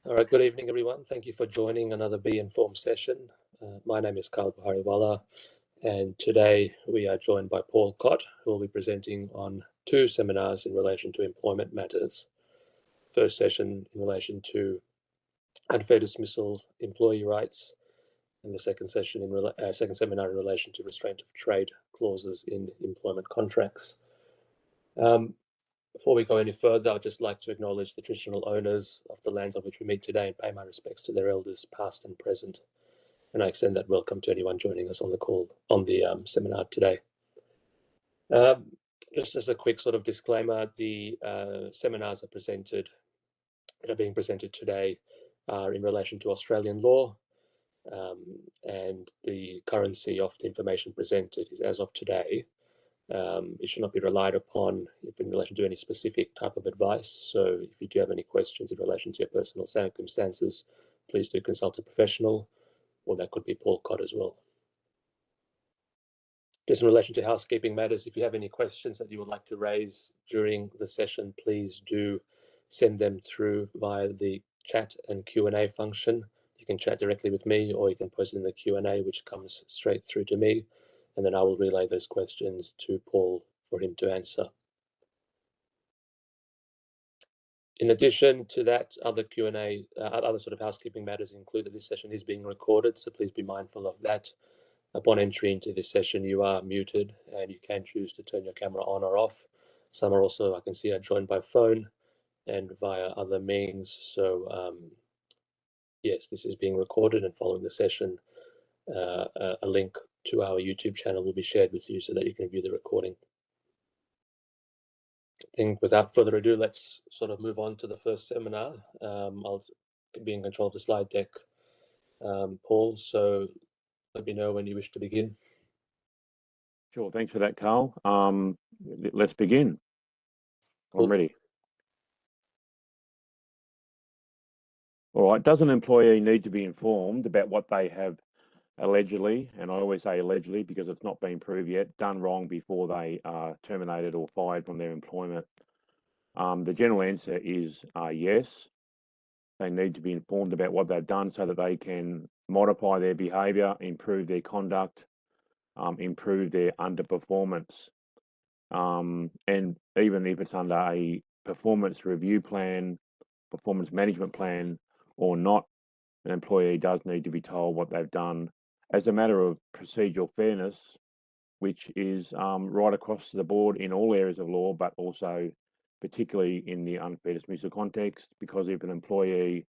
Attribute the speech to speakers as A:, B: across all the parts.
A: All right, good evening, everyone. Thank you for joining another Be Informed session. My name is Carl Bahariwala, and today we are joined by Paul Cott, who will be presenting on two seminars in relation to employment matters. First session in relation to unfair dismissal, employee rights, and the second seminar in relation to restraint of trade clauses in employment contracts. Before we go any further, I'd just like to acknowledge the traditional owners of the lands on which we meet today and pay my respects to their elders, past and present. And I extend that welcome to anyone joining us on the call, on the seminar today. Just as a quick sort of disclaimer, the seminars that are being presented today are in relation to Australian law, and the currency of the information presented is as of today. It should not be relied upon in relation to any specific type of advice. So if you do have any questions in relation to your personal circumstances, please do consult a professional, or that could be Paul Cott as well. Just in relation to housekeeping matters, if you have any questions that you would like to raise during the session, please do send them through via the chat and Q&A function. You can chat directly with me, or you can post it in the Q&A, which comes straight through to me, and then I will relay those questions to Paul for him to answer. In addition to that, other Q&A, other sort of housekeeping matters include that this session is being recorded, so please be mindful of that. Upon entry into this session, you are muted, and you can choose to turn your camera on or off. Some are also, I can see, are joined by phone and via other means. So yes, this is being recorded, and following the session, a link to our YouTube channel will be shared with you so that you can view the recording. I think without further ado, let's sort of move on to the first seminar. I'll be in control of the slide deck, Paul, so let me know when you wish to begin.
B: Sure, thanks for that, Carl. Let's begin.
A: Cool.
B: I'm ready. All right, does an employee need to be informed about what they have allegedly, and I always say allegedly because it's not been proved yet, done wrong before they are terminated or fired from their employment? The general answer is yes. They need to be informed about what they've done so that they can modify their behaviour, improve their conduct, improve their underperformance. And even if it's under a performance review plan, performance management plan or not, an employee does need to be told what they've done as a matter of procedural fairness, which is right across the board in all areas of law, but also particularly in the unfair dismissal context, because if an employee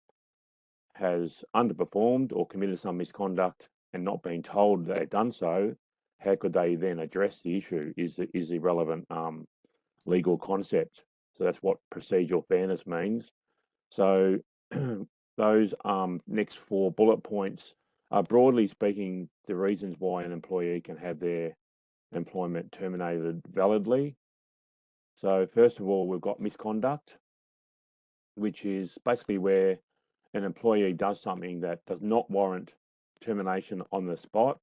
B: has underperformed or committed some misconduct and not been told they've done so, how could they then address the issue is the relevant legal concept. So that's what procedural fairness means. So those next 4 bullet points are, broadly speaking, the reasons why an employee can have their employment terminated validly. So first of all, we've got misconduct, which is basically where an employee does something that does not warrant termination on the spot,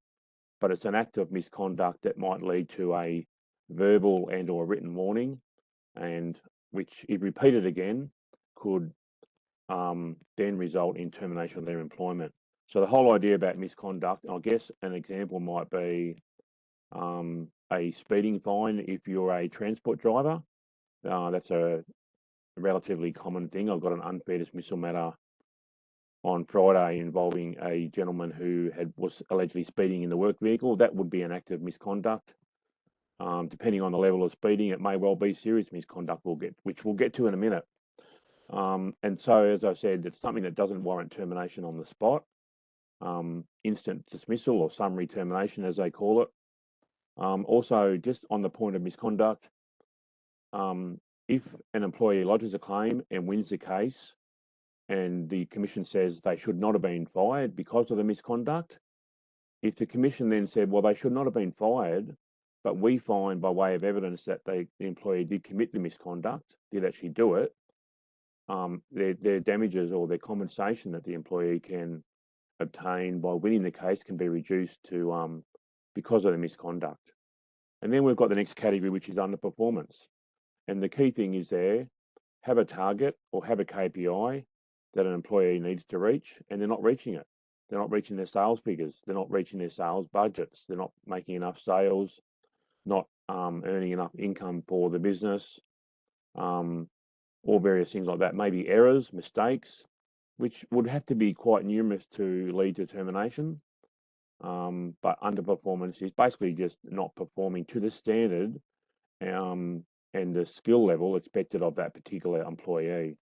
B: but it's an act of misconduct that might lead to a verbal and or written warning, and which, if repeated again, could then result in termination of their employment. So the whole idea about misconduct, I guess an example might be a speeding fine if you're a transport driver. That's a relatively common thing. I've got an unfair dismissal matter on Friday involving a gentleman who was allegedly speeding in the work vehicle. That would be an act of misconduct. Depending on the level of speeding, it may well be serious misconduct, which we'll get to in a minute. And so, as I said, it's something that doesn't warrant termination on the spot, instant dismissal or summary termination, as they call it. Also, just on the point of misconduct, if an employee lodges a claim and wins the case, and the commission says they should not have been fired because of the misconduct, if the commission then said, well, they should not have been fired, but we find by way of evidence that the employee did commit the misconduct, did actually do it, their damages or their compensation that the employee can obtain by winning the case can be reduced to because of the misconduct. And then we've got the next category, which is underperformance. And the key thing is there, have a target or have a KPI that an employee needs to reach, and they're not reaching it. They're not reaching their sales figures. They're not reaching their sales budgets. They're not making enough sales, not earning enough income for the business, or various things like that. Maybe errors, mistakes, which would have to be quite numerous to lead to termination. But underperformance is basically just not performing to the standard and the skill level expected of that particular employee.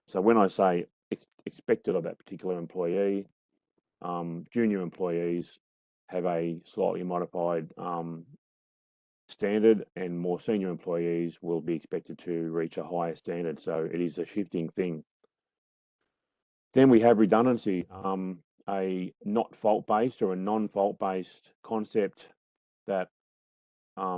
B: So when I say expected of that particular employee, junior employees have a slightly modified standard, and more senior employees will be expected to reach a higher standard. So it is a shifting thing. Then we have redundancy, a not fault-based or a non-fault-based concept that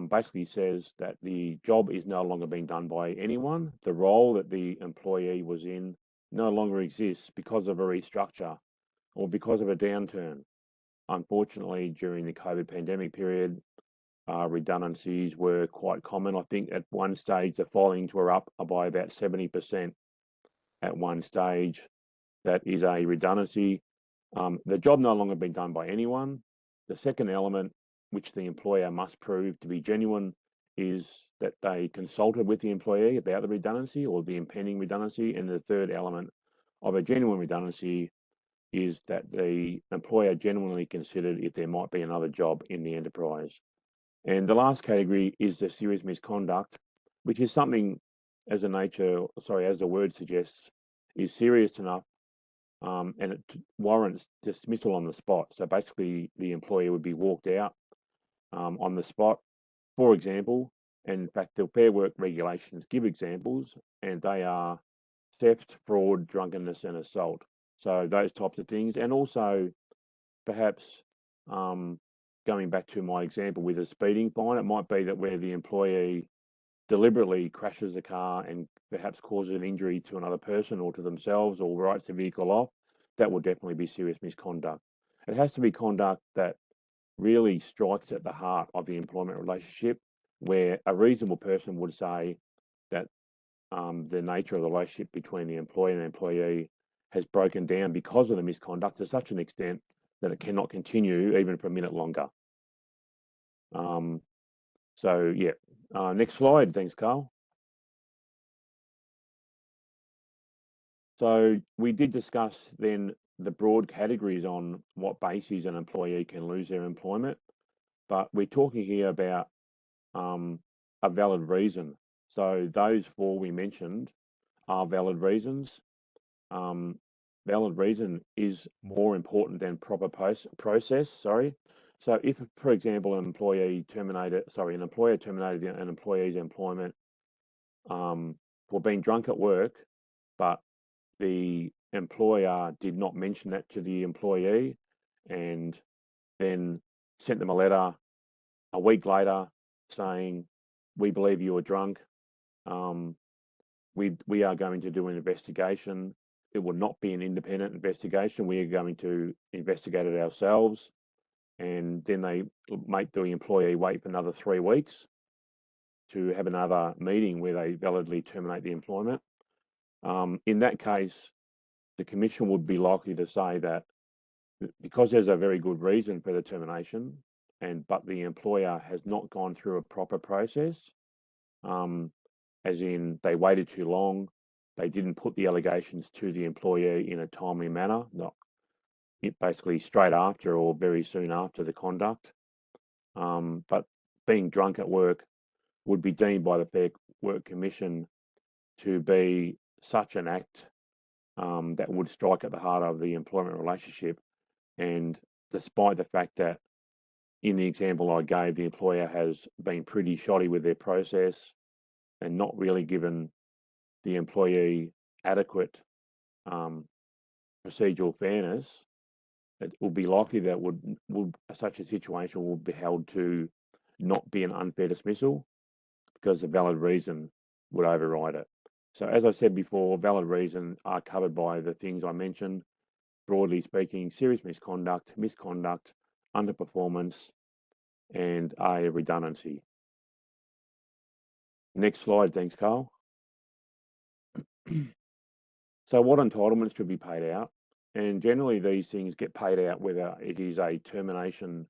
B: basically says that the job is no longer being done by anyone. The role that the employee was in no longer exists because of a restructure or because of a downturn. Unfortunately, during the COVID pandemic period, redundancies were quite common. I think at one stage, the filings were up by about 70% at one stage. That is a redundancy. The job no longer being done by anyone. The second element, which the employer must prove to be genuine, is that they consulted with the employee about the redundancy or the impending redundancy. And the third element of a genuine redundancy is that the employer genuinely considered if there might be another job in the enterprise. And the last category is the serious misconduct, which is something as the word suggests, is serious enough and it warrants dismissal on the spot. So basically, the employee would be walked out on the spot, for example. And in fact, the Fair Work regulations give examples, and they are theft, fraud, drunkenness, and assault. So those types of things. And also, perhaps going back to my example with a speeding fine, it might be that where the employee deliberately crashes the car and perhaps causes an injury to another person or to themselves or writes the vehicle off, that will definitely be serious misconduct. It has to be conduct that really strikes at the heart of the employment relationship, where a reasonable person would say that the nature of the relationship between the employee and the employee has broken down because of the misconduct to such an extent that it cannot continue even for a minute longer. So yeah, next slide. Thanks, Carl. So we did discuss then the broad categories on what basis an employee can lose their employment, but we're talking here about a valid reason. So those four we mentioned are valid reasons. Valid reason is more important than proper process. So if, for example, an employer terminated an employee's employment for being drunk at work, but the employer did not mention that to the employee and then sent them a letter a week later saying, we believe you were drunk. We are going to do an investigation. It will not be an independent investigation. We are going to investigate it ourselves. And then they make the employee wait for another 3 weeks to have another meeting where they validly terminate the employment. In that case, the Commission would be likely to say that because there's a very good reason for the termination, but the employer has not gone through a proper process, as in they waited too long, they didn't put the allegations to the employee in a timely manner, not basically straight after or very soon after the conduct. But being drunk at work would be deemed by the Fair Work Commission to be such an act that would strike at the heart of the employment relationship. And despite the fact that in the example I gave, the employer has been pretty shoddy with their process and not really given the employee adequate procedural fairness, it will be likely that such a situation will be held to not be an unfair dismissal because the valid reason would override it. So as I said before, valid reason are covered by the things I mentioned. Broadly speaking, serious misconduct, underperformance, and a redundancy. Next slide, thanks, Carl. So what entitlements should be paid out? And generally these things get paid out whether it is a termination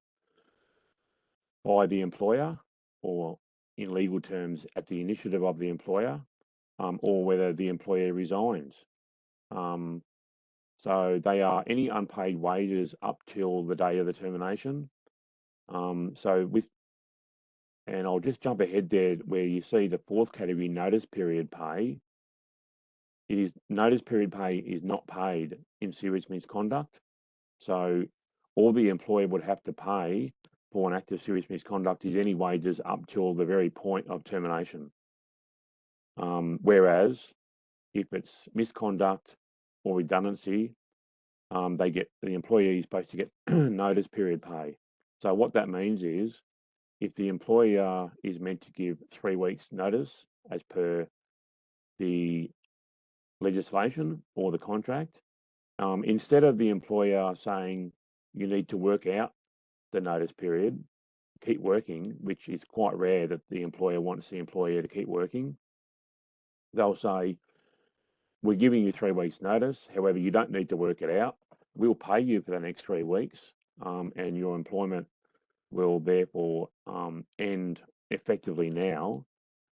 B: by the employer or in legal terms at the initiative of the employer, or whether the employee resigns. So they are any unpaid wages up till the day of the termination. And I'll just jump ahead there where you see the fourth category, notice period pay. Notice period pay is not paid in serious misconduct. So all the employer would have to pay for an act of serious misconduct is any wages up till the very point of termination. Whereas if it's misconduct or redundancy, the employee is supposed to get notice period pay. So what that means is if the employer is meant to give 3 weeks notice as per the legislation or the contract, instead of the employer saying you need to work out the notice period, keep working, which is quite rare that the employer wants the employee to keep working, they'll say, we're giving you 3 weeks notice. However, you don't need to work it out. We'll pay you for the next 3 weeks, and your employment will therefore end effectively now,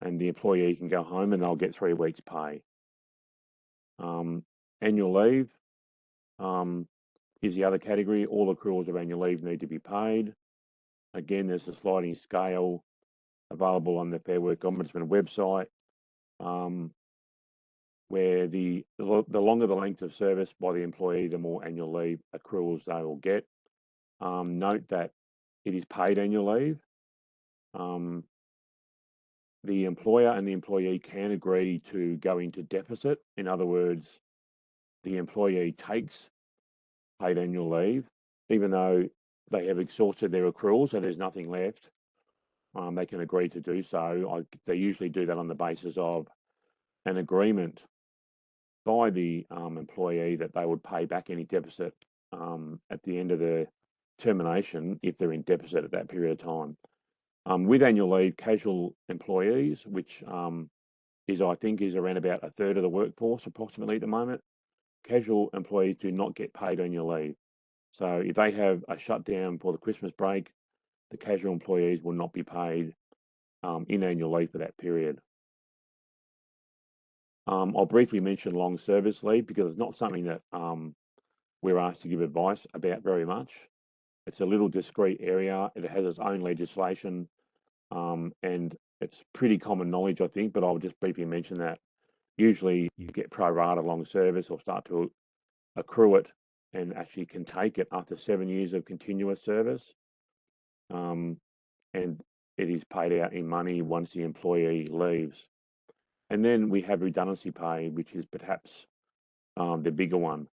B: and the employee can go home and they'll get 3 weeks pay. Annual leave is the other category. All accruals of annual leave need to be paid. Again, there's a sliding scale available on the Fair Work Ombudsman website, where the longer the length of service by the employee, the more annual leave accruals they will get. Note that it is paid annual leave. The employer and the employee can agree to go into deficit. In other words, the employee takes paid annual leave, even though they have exhausted their accruals, so there's nothing left. They can agree to do so. They usually do that on the basis of an agreement by the employee that they would pay back any deficit at the end of the termination if they're in deficit at that period of time. With annual leave, casual employees, which I think is around about a third of the workforce approximately at the moment, casual employees do not get paid annual leave. So if they have a shutdown for the Christmas break, the casual employees will not be paid in annual leave for that period. I'll briefly mention long service leave because it's not something that we're asked to give advice about very much. It's a little discrete area. It has its own legislation, and it's pretty common knowledge, I think, but I'll just briefly mention that. Usually you get pro rata long service or start to accrue it and actually can take it after 7 years of continuous service. And it is paid out in money once the employee leaves. And then we have redundancy pay, which is perhaps the bigger one.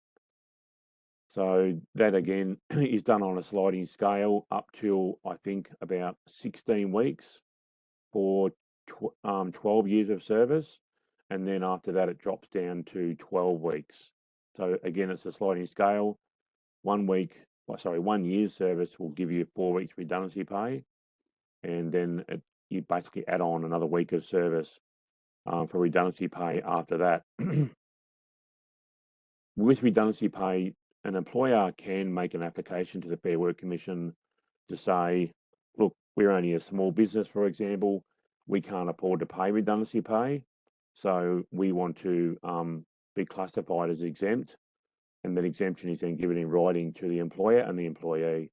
B: So that again is done on a sliding scale up till I think about 16 weeks for 12 years of service. And then after that, it drops down to 12 weeks. So again, it's a sliding scale. 1 year's service will give you 4 weeks redundancy pay. And then you basically add on another week of service for redundancy pay after that. With redundancy pay, an employer can make an application to the Fair Work Commission to say, look, we're only a small business, for example, we can't afford to pay redundancy pay, so we want to be classified as exempt, and that exemption is then given in writing to the employer and the employee.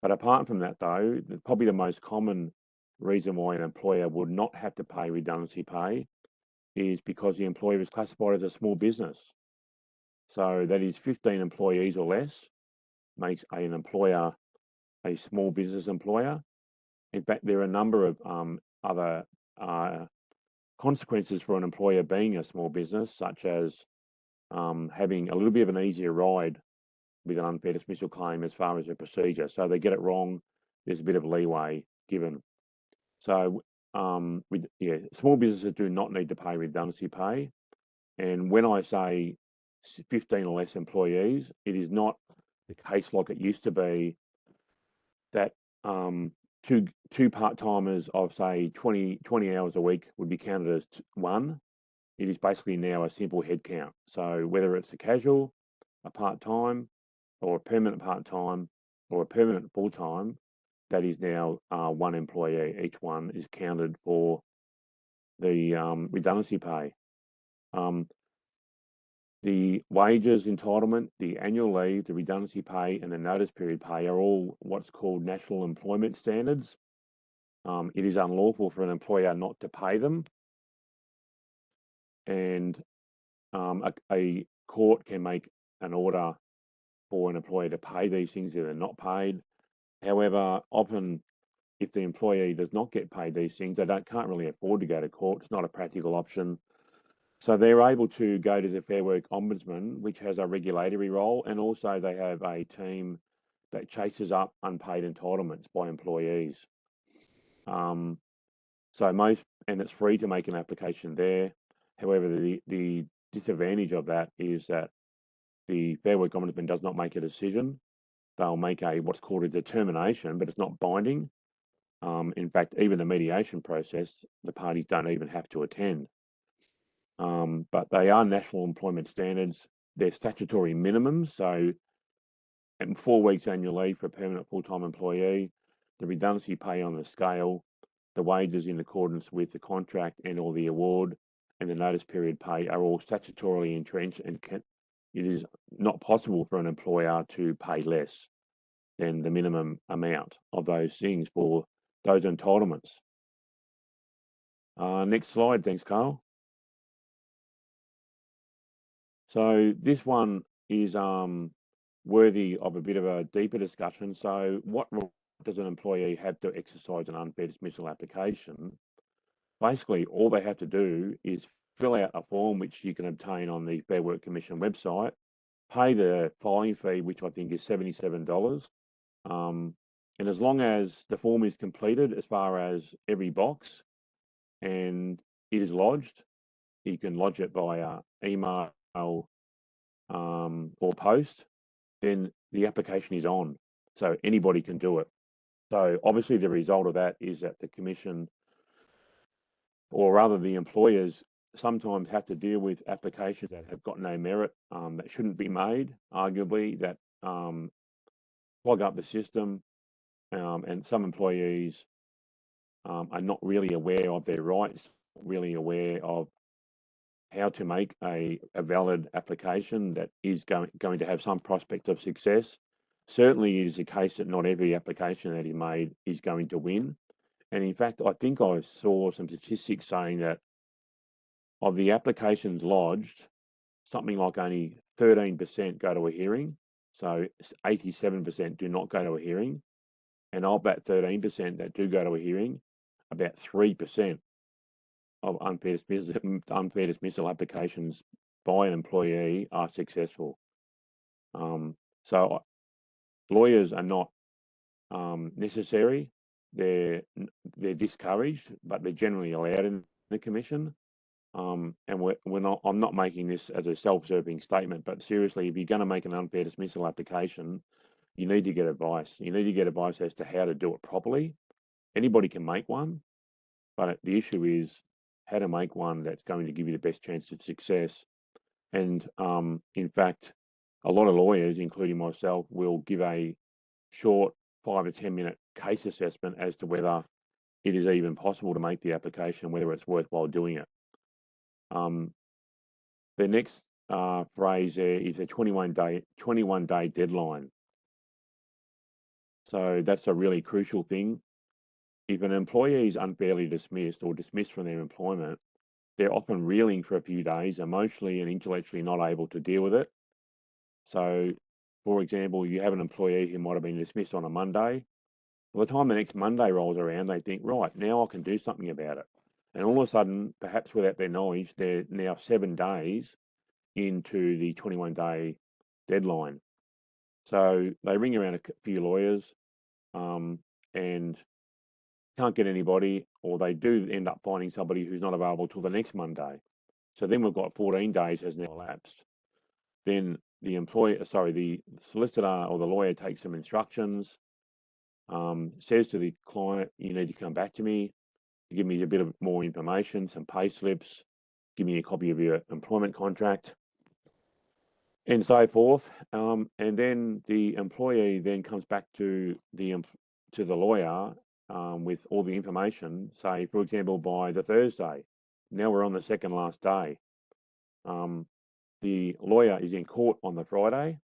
B: But apart from that, though, probably the most common reason why an employer would not have to pay redundancy pay is because the employer is classified as a small business. So that is 15 employees or less makes an employer a small business employer. In fact, there are a number of other consequences for an employer being a small business, such as having a little bit of an easier ride with an unfair dismissal claim as far as a procedure. So they get it wrong, there's a bit of leeway given. So small businesses do not need to pay redundancy pay. And when I say 15 or less employees, it is not the case like it used to be that two part-timers of say 20 hours a week would be counted as one. it is basically now a simple head count. So whether it's a casual, a part-time, or a permanent part-time, or a permanent full-time, that is now one employee. Each one is counted for the redundancy pay. The wages entitlement, the annual leave, the redundancy pay, and the notice period pay are all what's called national employment standards. It is unlawful for an employer not to pay them, and a court can make an order for an employer to pay these things if they're not paid. However, often if the employee does not get paid these things, they can't really afford to go to court. It's not a practical option. So they're able to go to the Fair Work Ombudsman, which has a regulatory role, and also they have a team that chases up unpaid entitlements by employees. And it's free to make an application there. However, the disadvantage of that is that the Fair Work Ombudsman does not make a decision. They'll make what's called a determination, but it's not binding. In fact, even the mediation process, the parties don't even have to attend. But they are national employment standards. They're statutory minimums. So, and 4 weeks annual leave for a permanent full-time employee, the redundancy pay on the scale, the wages in accordance with the contract and or the award, and the notice period pay are all statutorily entrenched, and it is not possible for an employer to pay less than the minimum amount of those things for those entitlements. Next slide, thanks, Carl. So this one is worthy of a bit of a deeper discussion. So what does an employee have to exercise an unfair dismissal application? Basically, all they have to do is fill out a form which you can obtain on the Fair Work Commission website, pay the filing fee, which I think is $77. And as long as the form is completed as far as every box and it is lodged, you can lodge it via email or post, then the application is on. So anybody can do it. So obviously the result of that is that the commission, or rather the employers, sometimes have to deal with applications that have got no merit, that shouldn't be made, arguably, that clog up the system, and some employees are not really aware of their rights, really aware of how to make a valid application that is going to have some prospect of success. Certainly it is the case that not every application that is made is going to win. And in fact, I think I saw some statistics saying that of the applications lodged, something like only 13% go to a hearing. So 87% do not go to a hearing. And of that 13% that do go to a hearing, about 3% of unfair dismissal applications by an employee are successful. So lawyers are not necessary. They're discouraged, but they're generally allowed in the commission. And we're not. I'm not making this as a self-serving statement, but seriously, if you're going to make an unfair dismissal application, you need to get advice. You need to get advice as to how to do it properly. Anybody can make one, but the issue is how to make one that's going to give you the best chance of success. And in fact, a lot of lawyers, including myself, will give a short 5 to 10 minute case assessment as to whether it is even possible to make the application, whether it's worthwhile doing it. The next phrase there is a 21-day deadline. So that's a really crucial thing. If an employee is unfairly dismissed or dismissed from their employment, they're often reeling for a few days, emotionally and intellectually not able to deal with it. So, for example, you have an employee who might have been dismissed on a Monday. By the time the next Monday rolls around, they think, right, now I can do something about it. And all of a sudden, perhaps without their knowledge, they're now 7 days into the 21-day deadline. So they ring around a few lawyers and can't get anybody, or they do end up finding somebody who's not available till the next Monday. So then we've got 14 days has now elapsed. Then the solicitor or the lawyer takes some instructions, says to the client, you need to come back to me to give me a bit of more information, some pay slips, give me a copy of your employment contract, and so forth. And then the employee then comes back to the lawyer with all the information, say, for example, by the Thursday. Now we're on the second last day. The lawyer is in court on the Friday.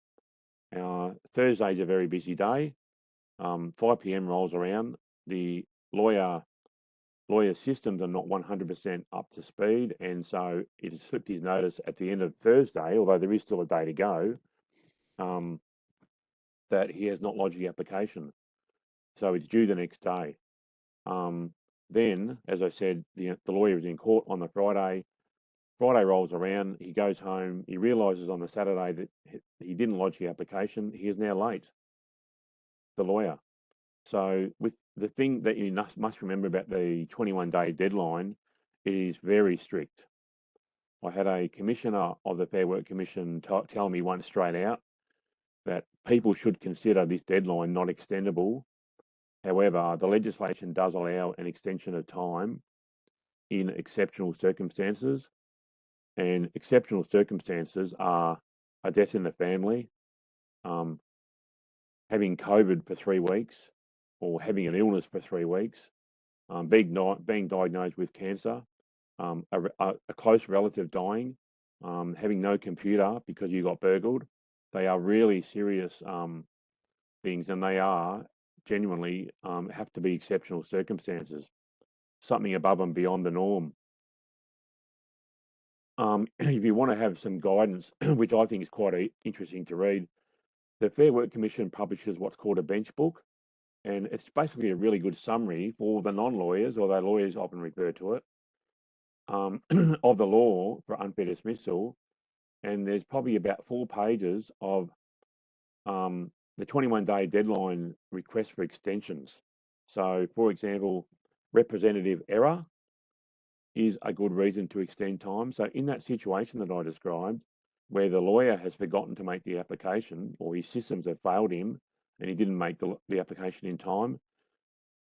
B: Thursday is a very busy day. 5 p.m. rolls around. The lawyer systems are not 100% up to speed, and so it has slipped his notice at the end of Thursday, although there is still a day to go, that he has not lodged the application. So it's due the next day. Then, as I said, the lawyer is in court on the Friday. Friday rolls around, he goes home, he realises on the Saturday that he didn't lodge the application. He is now late, the lawyer. So with the thing that you must remember about the 21-day deadline, it is very strict. I had a commissioner of the Fair Work Commission tell me once straight out that people should consider this deadline not extendable. However, the legislation does allow an extension of time in exceptional circumstances, and exceptional circumstances are a death in the family, having COVID for 3 weeks, or having an illness for 3 weeks, being diagnosed with cancer, a close relative dying, having no computer because you got burgled. They are really serious things, and they are genuinely have to be exceptional circumstances, something above and beyond the norm. If you want to have some guidance, which I think is quite interesting to read, the Fair Work Commission publishes what's called a bench book, and it's basically a really good summary for the non-lawyers, although lawyers often refer to it, of the law for unfair dismissal. And there's probably about 4 pages of the 21-day deadline request for extensions. So, for example, representative error is a good reason to extend time. So in that situation that I described, where the lawyer has forgotten to make the application, or his systems have failed him and he didn't make the application in time,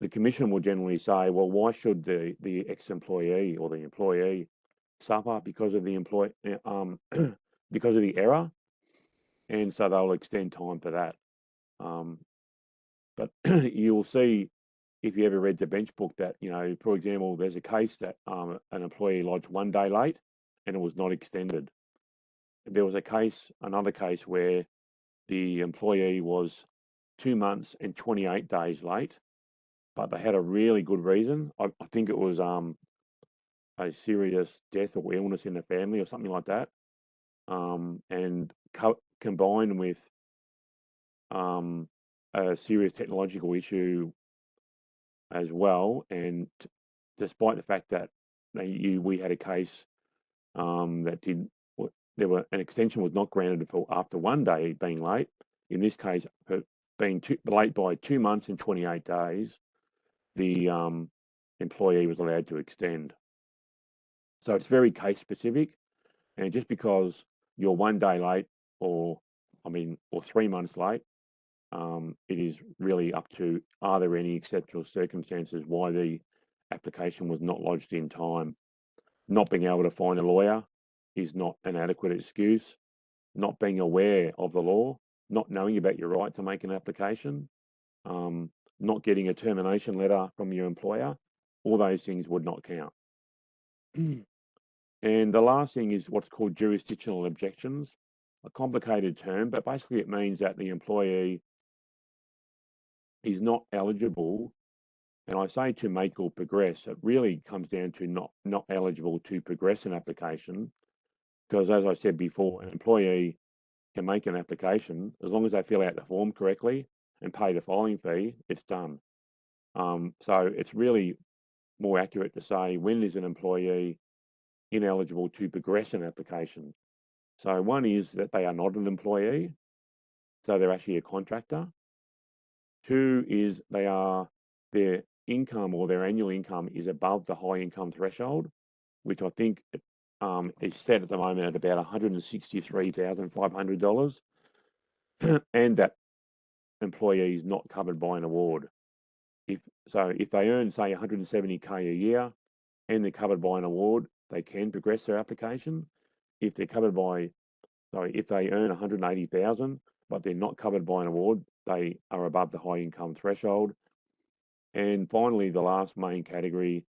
B: the commission will generally say, well, why should the ex-employee or the employee suffer because of the because of the error? And so they'll extend time for that. But you'll see, if you ever read the bench book, that, for example, there's a case that an employee lodged 1 day late and it was not extended. There was another case where the employee was 2 months and 28 days late, but they had a really good reason. I think it was a serious death or illness in the family or something like that, and combined with a serious technological issue as well. And despite the fact that we had a case that an extension was not granted for after 1 day being late. In this case, for being late by 2 months and 28 days, the employee was allowed to extend. So it's very case specific, and just because you're 1 day late or 3 months late, it is really up to, are there any exceptional circumstances why the application was not lodged in time? Not being able to find a lawyer is not an adequate excuse. Not being aware of the law, not knowing about your right to make an application, not getting a termination letter from your employer, all those things would not count. And the last thing is what's called jurisdictional objections, a complicated term, but basically it means that the employee is not eligible. And I say to make or progress, it really comes down to not eligible to progress an application, because as I said before, an employee can make an application as long as they fill out the form correctly and pay the filing fee, it's done. So it's really more accurate to say, when is an employee ineligible to progress an application? So one is that they are not an employee, so they're actually a contractor. 2 is their income or their annual income is above the high income threshold, which I think is set at the moment at about $163,500, and that employee is not covered by an award. If they earn, say, 170K a year and they're covered by an award, they can progress their application. If they're covered by, if they earn 180,000, but they're not covered by an award, they are above the high income threshold. And finally, the last main category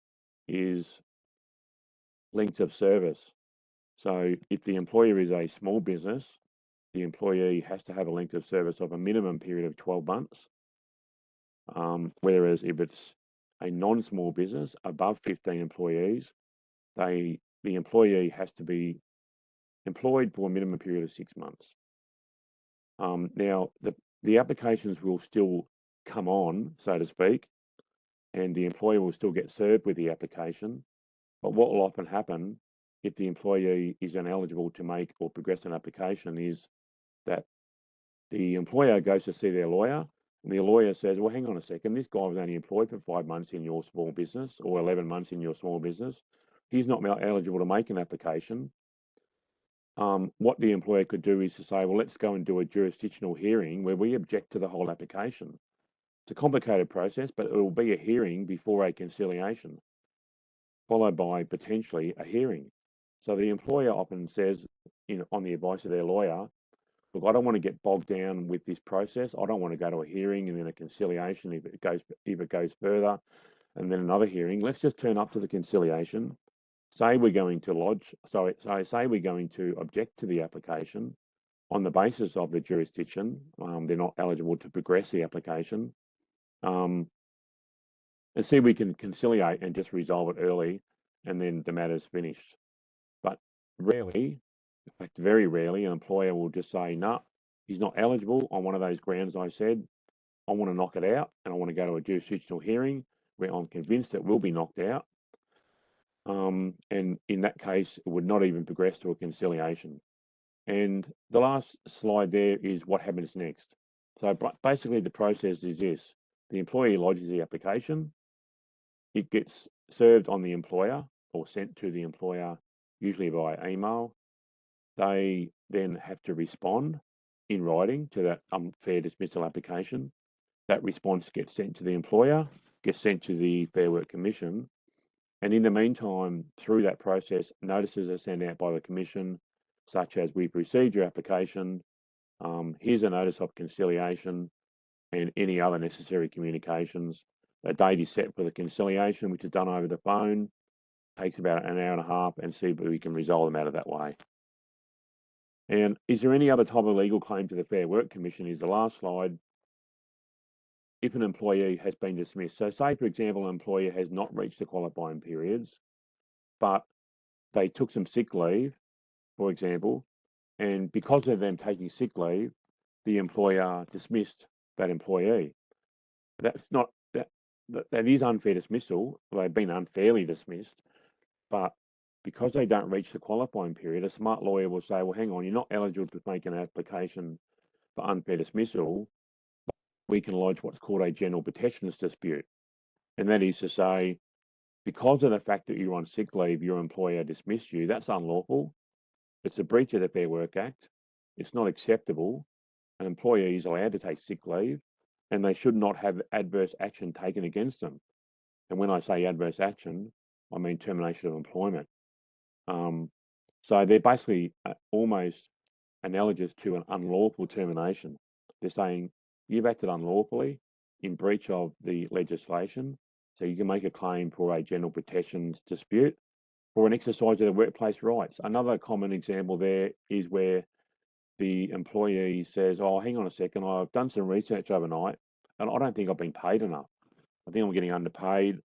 B: is length of service. So if the employer is a small business, the employee has to have a length of service of a minimum period of 12 months. Whereas if it's a non-small business above 15 employees, the employee has to be employed for a minimum period of 6 months. Now, the applications will still come on, so to speak, and the employer will still get served with the application. But what will often happen if the employee is ineligible to make or progress an application is that the employer goes to see their lawyer, and the lawyer says, well, hang on a second, this guy was only employed for 5 months in your small business or 11 months in your small business. He's not eligible to make an application. What the employer could do is to say, well, let's go and do a jurisdictional hearing where we object to the whole application. It's a complicated process, but it will be a hearing before a conciliation, followed by potentially a hearing. So the employer often says, on the advice of their lawyer, look, I don't want to get bogged down with this process. I don't want to go to a hearing and then a conciliation if it goes further, and then another hearing. Let's just turn up to the conciliation. Say we're going to say we're going to object to the application on the basis of the jurisdiction. They're not eligible to progress the application. And see we can conciliate and just resolve it early, and then the matter's finished. But rarely, in fact, very rarely, an employer will just say, no, he's not eligible on one of those grounds I said. I want to knock it out, and I want to go to a jurisdictional hearing where I'm convinced it will be knocked out. And in that case, it would not even progress to a conciliation. And the last slide there is what happens next. So basically the process is this. The employee lodges the application. It gets served on the employer or sent to the employer, usually via email. They then have to respond in writing to that unfair dismissal application. That response gets sent to the employer, gets sent to the Fair Work Commission. And in the meantime, through that process, notices are sent out by the Commission, such as we've received your application, here's a notice of conciliation, and any other necessary communications. A date is set for the conciliation, which is done over the phone, takes about an hour and a half, and see if we can resolve the matter that way. And is there any other type of legal claim to the Fair Work Commission is the last slide. If an employee has been dismissed. So say, for example, an employer has not reached the qualifying periods, but they took some sick leave, for example, and because of them taking sick leave, the employer dismissed that employee. That's not, that is unfair dismissal. They've been unfairly dismissed, but because they don't reach the qualifying period, a smart lawyer will say, well, hang on, you're not eligible to make an application for unfair dismissal. We can lodge what's called a general petitioners dispute. And that is to say, because of the fact that you're on sick leave, your employer dismissed you, that's unlawful. It's a breach of the Fair Work Act. It's not acceptable. An employee is allowed to take sick leave, and they should not have adverse action taken against them. And when I say adverse action, I mean termination of employment. So they're basically almost analogous to an unlawful termination. They're saying you've acted unlawfully in breach of the legislation, so you can make a claim for a general protections dispute for an exercise of the workplace rights. Another common example there is where the employee says, oh, hang on a second, I've done some research overnight and I don't think I've been paid enough. I think I'm getting underpaid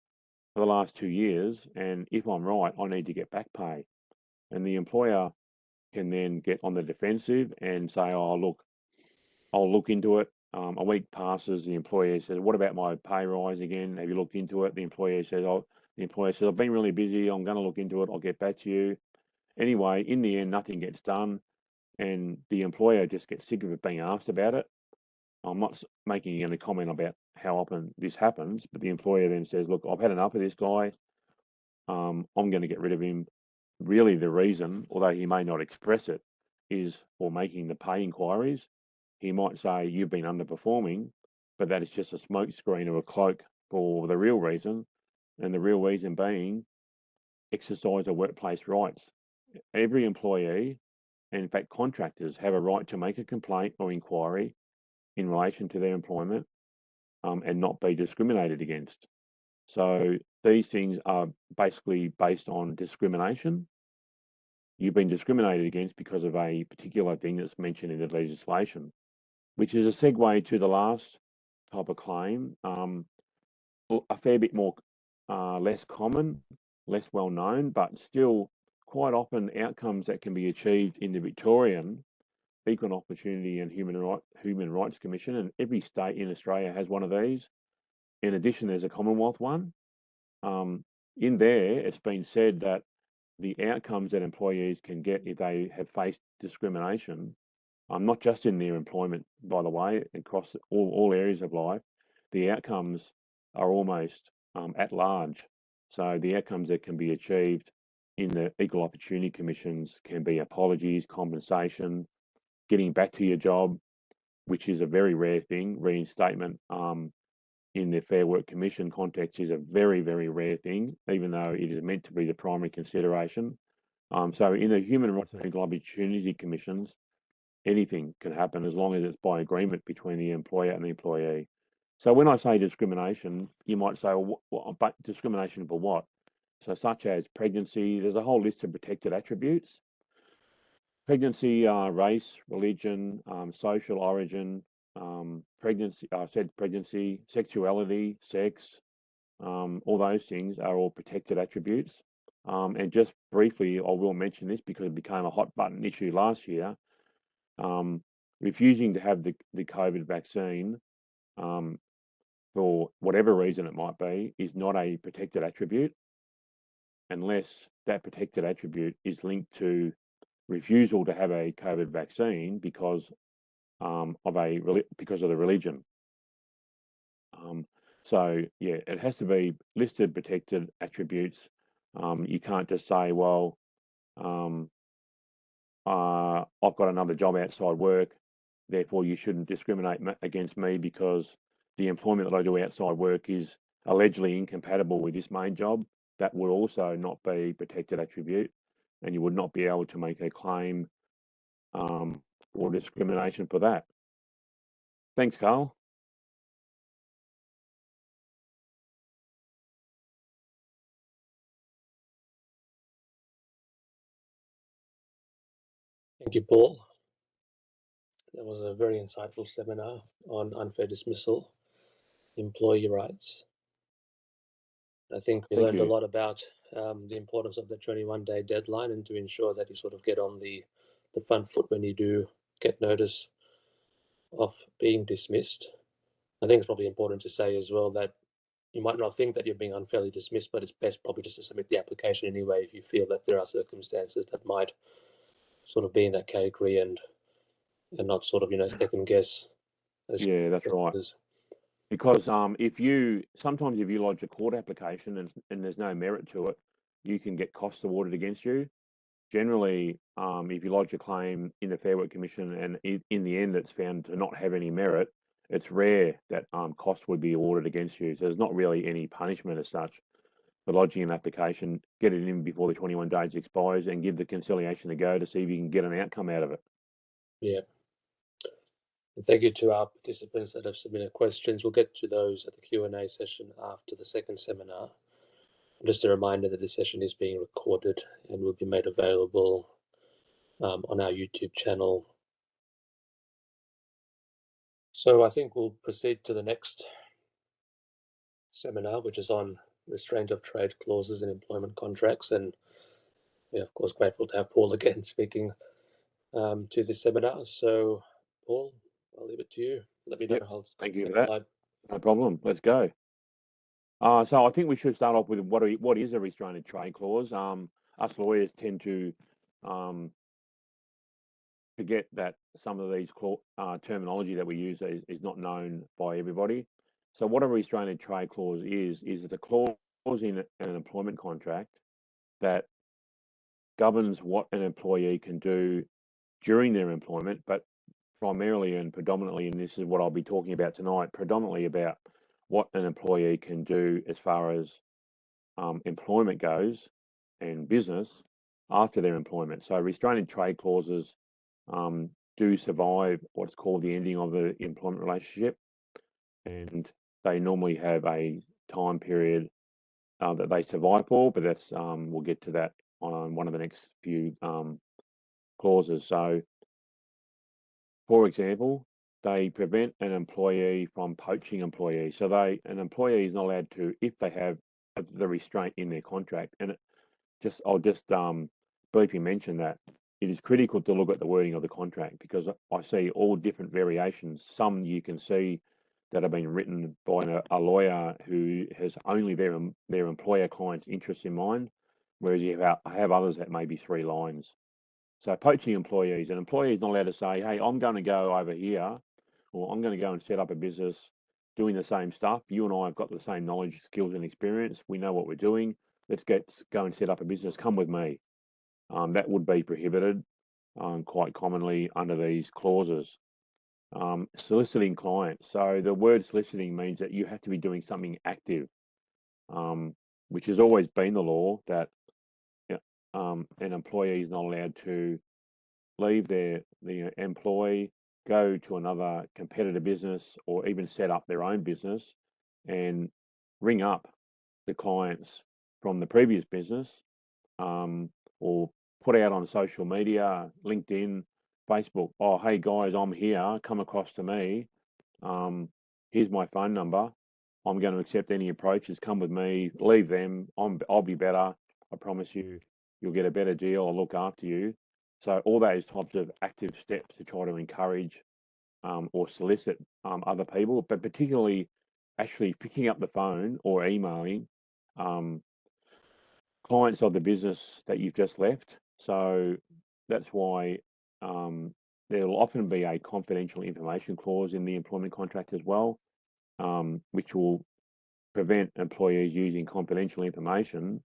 B: for the last 2 years, and if I'm right, I need to get back pay. And the employer can then get on the defensive and say, oh, look, I'll look into it. A week passes, the employer says, what about my pay rise again? Have you looked into it? The employer says, I've been really busy. I'm going to look into it. I'll get back to you. Anyway, in the end, nothing gets done, and the employer just gets sick of it being asked about it. I'm not making any comment about how often this happens, but the employer then says, look, I've had enough of this guy. I'm going to get rid of him. Really, the reason, although he may not express it, is for making the pay inquiries. He might say, you've been underperforming, but that is just a smokescreen or a cloak for the real reason. And the real reason being, exercise their workplace rights. Every employee, and in fact contractors, have a right to make a complaint or inquiry in relation to their employment and not be discriminated against. So these things are basically based on discrimination. You've been discriminated against because of a particular thing that's mentioned in the legislation, which is a segue to the last type of claim, a fair bit more less common, less well known, but still quite often outcomes that can be achieved in the Victorian Equal Opportunity and Human Rights Commission, and every state in Australia has one of these. In addition, there's a Commonwealth one. In there, it's been said that the outcomes that employees can get if they have faced discrimination, not just in their employment, by the way, across all areas of life, the outcomes are almost at large. So the outcomes that can be achieved in the Equal Opportunity Commissions can be apologies, compensation, getting back to your job, which is a very rare thing. Reinstatement in the Fair Work Commission context is a very, very rare thing, even though it is meant to be the primary consideration. So in the Human Rights and Equal Opportunity Commissions, anything can happen as long as it's by agreement between the employer and the employee. So when I say discrimination, you might say, well, but discrimination for what? So such as pregnancy, there's a whole list of protected attributes. Pregnancy, race, religion, social origin, pregnancy, sexuality, sex, all those things are all protected attributes. And just briefly, I will mention this because it became a hot button issue last year. Refusing to have the COVID vaccine for whatever reason it might be is not a protected attribute unless that protected attribute is linked to refusal to have a COVID vaccine because of the religion. So yeah, it has to be listed protected attributes. You can't just say, well, I've got another job outside work, therefore you shouldn't discriminate against me because the employment that I do outside work is allegedly incompatible with this main job. That would also not be protected attribute, and you would not be able to make a claim for discrimination for that. Thanks, Carl.
A: Thank you, Paul. That was a very insightful seminar on unfair dismissal, employee rights. I think we learned a lot about the importance of the 21-day deadline and to ensure that you sort of get on the front foot when you do get notice of being dismissed. I think it's probably important to say as well that you might not think that you're being unfairly dismissed, but it's best probably just to submit the application anyway if you feel that there are circumstances that might sort of be in that category and not sort of, second guess.
B: Yeah, that's right. Because sometimes if you lodge a court application and there's no merit to it, you can get costs awarded against you. Generally, if you lodge a claim in the Fair Work Commission and in the end it's found to not have any merit, it's rare that costs would be awarded against you. So there's not really any punishment as such for lodging an application. Get it in before the 21 days expires and give the conciliation a go to see if you can get an outcome out of it.
A: Yeah. And thank you to our participants that have submitted questions. We'll get to those at the Q&A session after the second seminar. Just a reminder that this session is being recorded and will be made available on our YouTube channel. So I think we'll proceed to the next seminar, which is on restraint of trade clauses in employment contracts. And we're, of course, grateful to have Paul again speaking to this seminar. So, Paul, I'll leave it to you. Let me know.
B: Yep. Thank you for that.
A: Slide.
B: No problem. Let's go. So I think we should start off with what is a restrained trade clause. Us lawyers tend to forget that some of these terminology that we use is not known by everybody. So what a restrained trade clause is it's a clause in an employment contract that governs what an employee can do during their employment, but primarily and predominantly, and this is what I'll be talking about tonight, predominantly about what an employee can do as far as employment goes and business after their employment. So restraining trade clauses do survive what's called the ending of the employment relationship, and they normally have a time period that they survive for, but that's we'll get to that on one of the next few clauses. So, for example, they prevent an employee from poaching employees. So an employee is not allowed to, if they have the restraint in their contract. And I'll just briefly mention that it is critical to look at the wording of the contract, because I see all different variations. Some you can see that have been written by a lawyer who has only their employer client's interests in mind, whereas you have others that may be 3 lines. So poaching employees, an employee is not allowed to say, hey, I'm going to go over here, or I'm going to go and set up a business doing the same stuff. You and I have got the same knowledge, skills, and experience. We know what we're doing. Let's go and set up a business. Come with me. That would be prohibited quite commonly under these clauses. Soliciting clients. So the word soliciting means that you have to be doing something active, which has always been the law, that an employee is not allowed to leave the employee, go to another competitor business, or even set up their own business and ring up the clients from the previous business, or put out on social media, LinkedIn, Facebook, oh, hey guys, I'm here, come across to me. Here's my phone number. I'm going to accept any approaches. Come with me, leave them. I'll be better. I promise you, you'll get a better deal. I'll look after you. So all those types of active steps to try to encourage or solicit other people, but particularly actually picking up the phone or emailing clients of the business that you've just left. So that's why there will often be a confidential information clause in the employment contract as well, which will prevent employees using confidential information,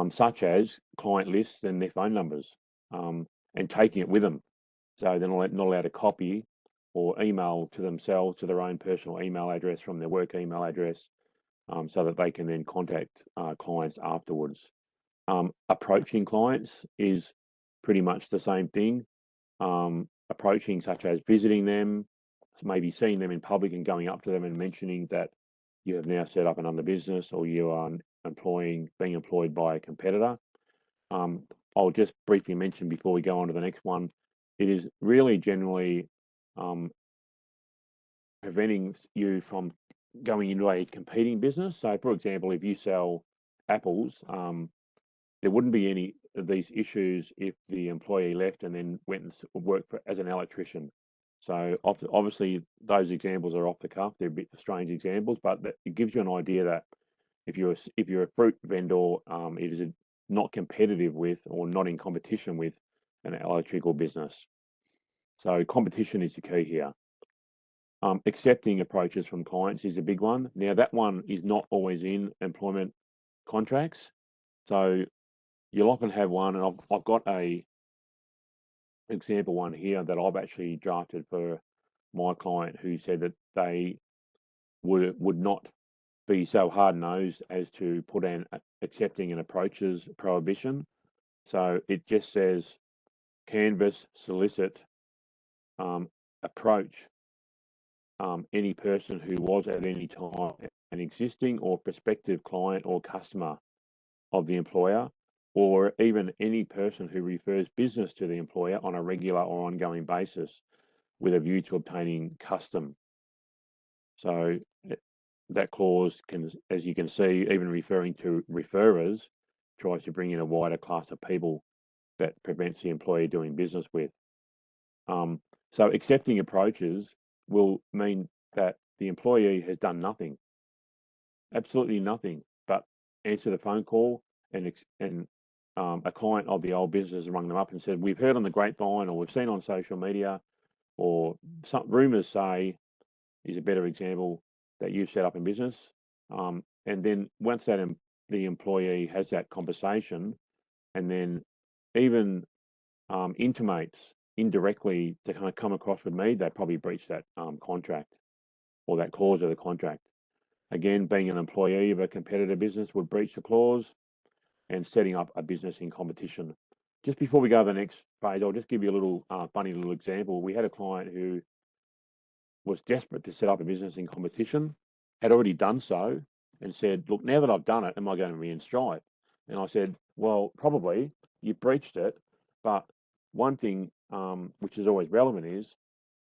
B: such as client lists and their phone numbers, and taking it with them. So they're not allowed to copy or email to themselves to their own personal email address from their work email address, so that they can then contact clients afterwards. Approaching clients is pretty much the same thing. Approaching, such as visiting them, maybe seeing them in public and going up to them and mentioning that you have now set up another business, or you are being employed by a competitor. I'll just briefly mention before we go on to the next one, it is really generally preventing you from going into a competing business. So, for example, if you sell apples, there wouldn't be any of these issues if the employee left and then went and worked as an electrician. So obviously those examples are off the cuff. They're a bit strange examples, but it gives you an idea that if you're a fruit vendor, it is not competitive with, or not in competition with, an electrical business. So competition is the key here. Accepting approaches from clients is a big one. Now that one is not always in employment contracts. So you'll often have one, and I've got a example one here that I've actually drafted for my client, who said that they would not be so hard-nosed as to put in accepting an approaches prohibition. So it just says canvass, solicit, approach any person who was at any time an existing or prospective client or customer of the employer, or even any person who refers business to the employer on a regular or ongoing basis with a view to obtaining custom. So that clause can, as you can see, even referring to referrers, tries to bring in a wider class of people that prevents the employee doing business with. So accepting approaches will mean that the employee has done nothing, absolutely nothing, but answer the phone call, and a client of the old business rung them up and said, we've heard on the grapevine, or we've seen on social media, or some rumors say, is a better example, that you've set up in business. And then once the employee has that conversation, and then even intimates indirectly to kind of come across with me, they probably breached that contract, or that clause of the contract. Again, being an employee of a competitor business would breach the clause. and setting up a business in competition. Just before we go to the next phase, I'll just give you a little funny little example. We had a client who was desperate to set up a business in competition, had already done so, and said, look, now that I've done it, am I going to reinstate? And I said, well, probably. You breached it, but one thing which is always relevant is,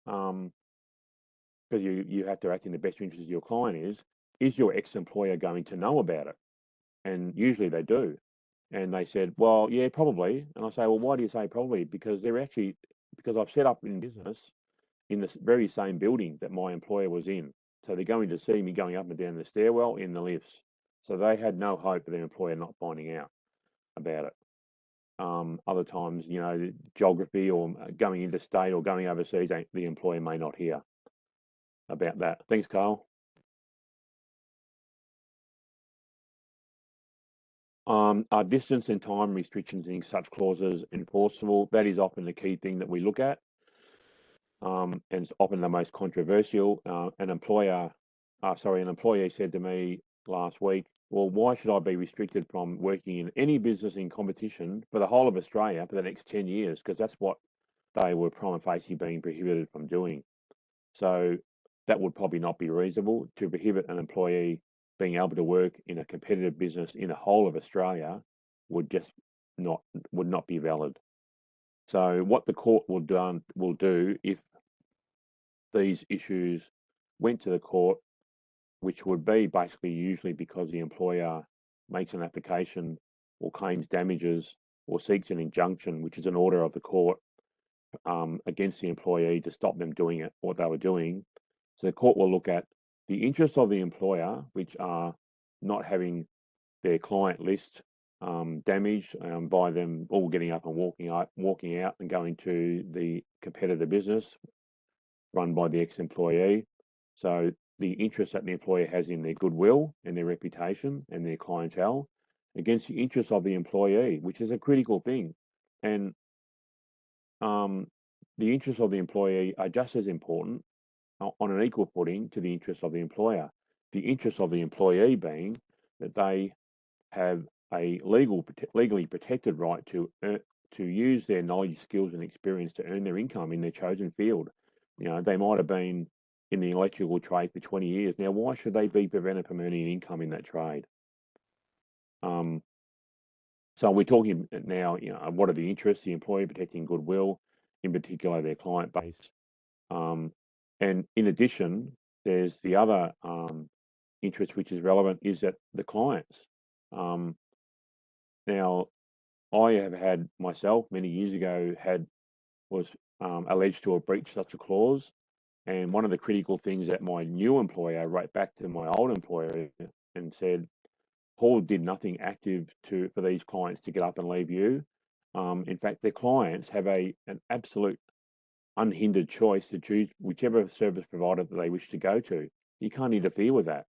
B: because you have to act in the best interest of your client, is your ex-employer going to know about it? And usually they do. And they said, well, yeah, probably. And I say, well, why do you say probably? Because I've set up in business in the very same building that my employer was in. So they're going to see me going up and down the stairwell in the lifts. So they had no hope of their employer not finding out about it. Other times, geography or going interstate or going overseas, the employer may not hear about that. Thanks, Carl. Are distance and time restrictions in such clauses enforceable? That is often the key thing that we look at, and it's often the most controversial. An employee said to me last week, well, why should I be restricted from working in any business in competition for the whole of Australia for the next 10 years? Because that's what they were prima facie being prohibited from doing. So that would probably not be reasonable. To prohibit an employee being able to work in a competitive business in the whole of Australia would not be valid. So what the court will do if these issues went to the court, which would be basically usually because the employer makes an application or claims damages or seeks an injunction, which is an order of the court against the employee to stop them doing what they were doing. So the court will look at the interests of the employer, which are not having their client list damaged by them all getting up and walking out and going to the competitor business run by the ex-employee. So the interest that the employer has in their goodwill and their reputation and their clientele against the interests of the employee, which is a critical thing. And the interests of the employee are just as important on an equal footing to the interests of the employer. The interests of the employee being that they have a legally protected right to use their knowledge, skills, and experience to earn their income in their chosen field. They might have been in the electrical trade for 20 years. Now, why should they be prevented from earning income in that trade? So we're talking now, what are the interests? The employee protecting goodwill, in particular their client base. And in addition, there's the other interest which is relevant is that the clients. Now, I have had myself many years ago was alleged to have breached such a clause. And one of the critical things that my new employer wrote back to my old employer and said, Paul did nothing active for these clients to get up and leave you. In fact, their clients have an absolute unhindered choice to choose whichever service provider that they wish to go to. You can't interfere with that.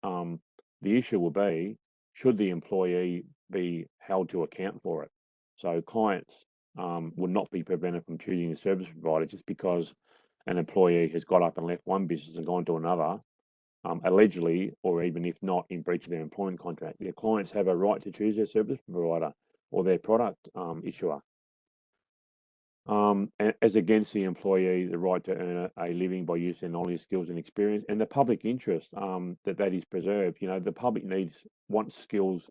B: The issue will be, should the employee be held to account for it? So clients will not be prevented from choosing a service provider just because an employee has got up and left one business and gone to another, allegedly, or even if not, in breach of their employment contract. Their clients have a right to choose their service provider or their product issuer. As against the employee, the right to earn a living by using knowledge, skills, and experience, and the public interest that is preserved. The public wants skilled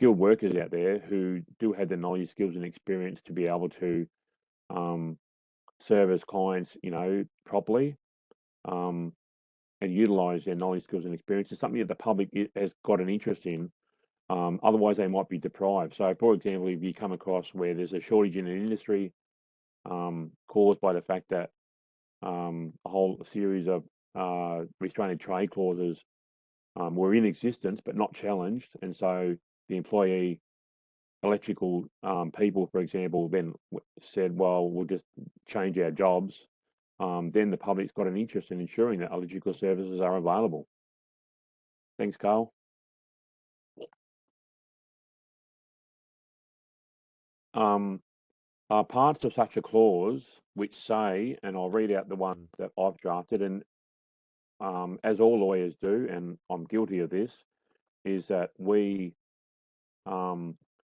B: workers out there who do have the knowledge, skills, and experience to be able to service clients, properly, and utilize their knowledge, skills, and experience. It's something that the public has got an interest in. Otherwise, they might be deprived. So, for example, if you come across where there's a shortage in an industry caused by the fact that a whole series of restrained trade clauses were in existence but not challenged, and so the employee electrical people, for example, then said, well, we'll just change our jobs, then the public's got an interest in ensuring that electrical services are available. Thanks, Carl. Are parts of such a clause which say, and I'll read out the one that I've drafted, and as all lawyers do, and I'm guilty of this, is that we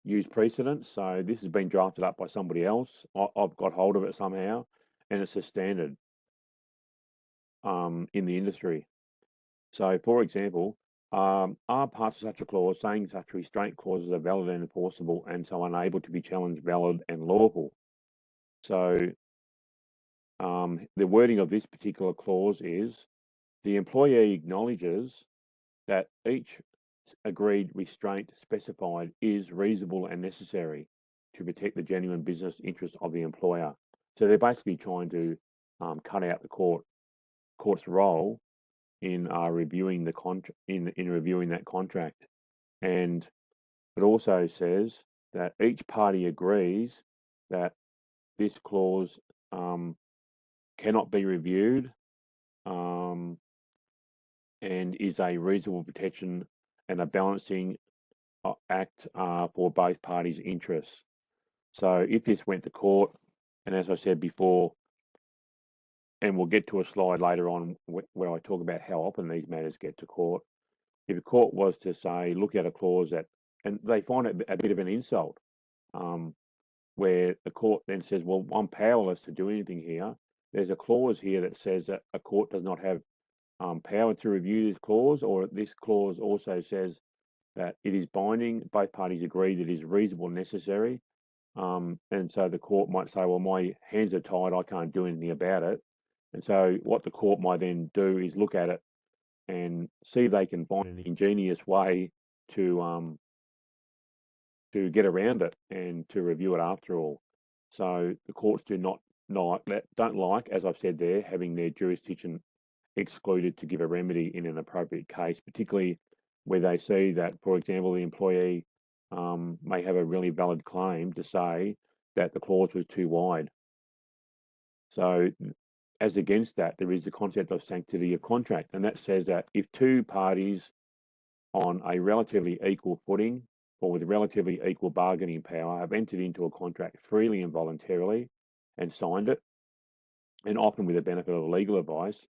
B: use precedence. So this has been drafted up by somebody else. I've got hold of it somehow, and it's a standard in the industry. So, for example, are parts of such a clause saying such restraint clauses are valid and enforceable and so unable to be challenged valid and lawful? So the wording of this particular clause is the employee acknowledges that each agreed restraint specified is reasonable and necessary to protect the genuine business interests of the employer. So they're basically trying to cut out the court's role in reviewing the in reviewing that contract. And it also says that each party agrees that this clause cannot be reviewed and is a reasonable protection and a balancing act for both parties' interests. So if this went to court, and as I said before, and we'll get to a slide later on where I talk about how often these matters get to court, if a court was to say, look at a clause that, and they find it a bit of an insult, where the court then says, well, I'm powerless to do anything here. There's a clause here that says that a court does not have power to review this clause, or this clause also says that it is binding. Both parties agree that it is reasonable and necessary. And so the court might say, well, my hands are tied, I can't do anything about it. And so what the court might then do is look at it and see if they can find an ingenious way to get around it and to review it after all. So the courts don't like, as I've said there, having their jurisdiction excluded to give a remedy in an appropriate case, particularly where they see that, for example, the employee may have a really valid claim to say that the clause was too wide. So as against that, there is the concept of sanctity of contract, and that says that if two parties on a relatively equal footing or with relatively equal bargaining power have entered into a contract freely and voluntarily and signed it, and often with the benefit of legal advice,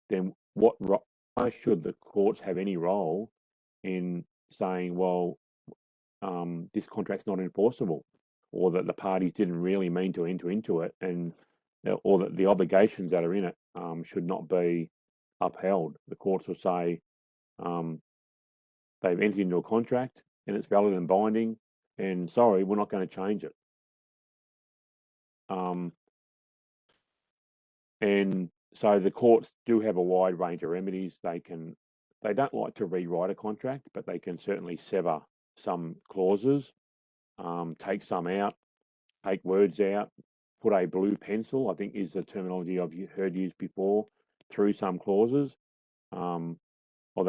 B: then why should the courts have any role in saying, well, this contract's not enforceable, or that the parties didn't really mean to enter into it, and or that the obligations that are in it should not be upheld? The courts will say they've entered into a contract and it's valid and binding, and sorry, we're not going to change it. And so the courts do have a wide range of remedies. They don't like to rewrite a contract, but they can certainly sever some clauses, take some out, take words out, put a blue pencil, I think is the terminology I've heard used before, through some clauses. Although,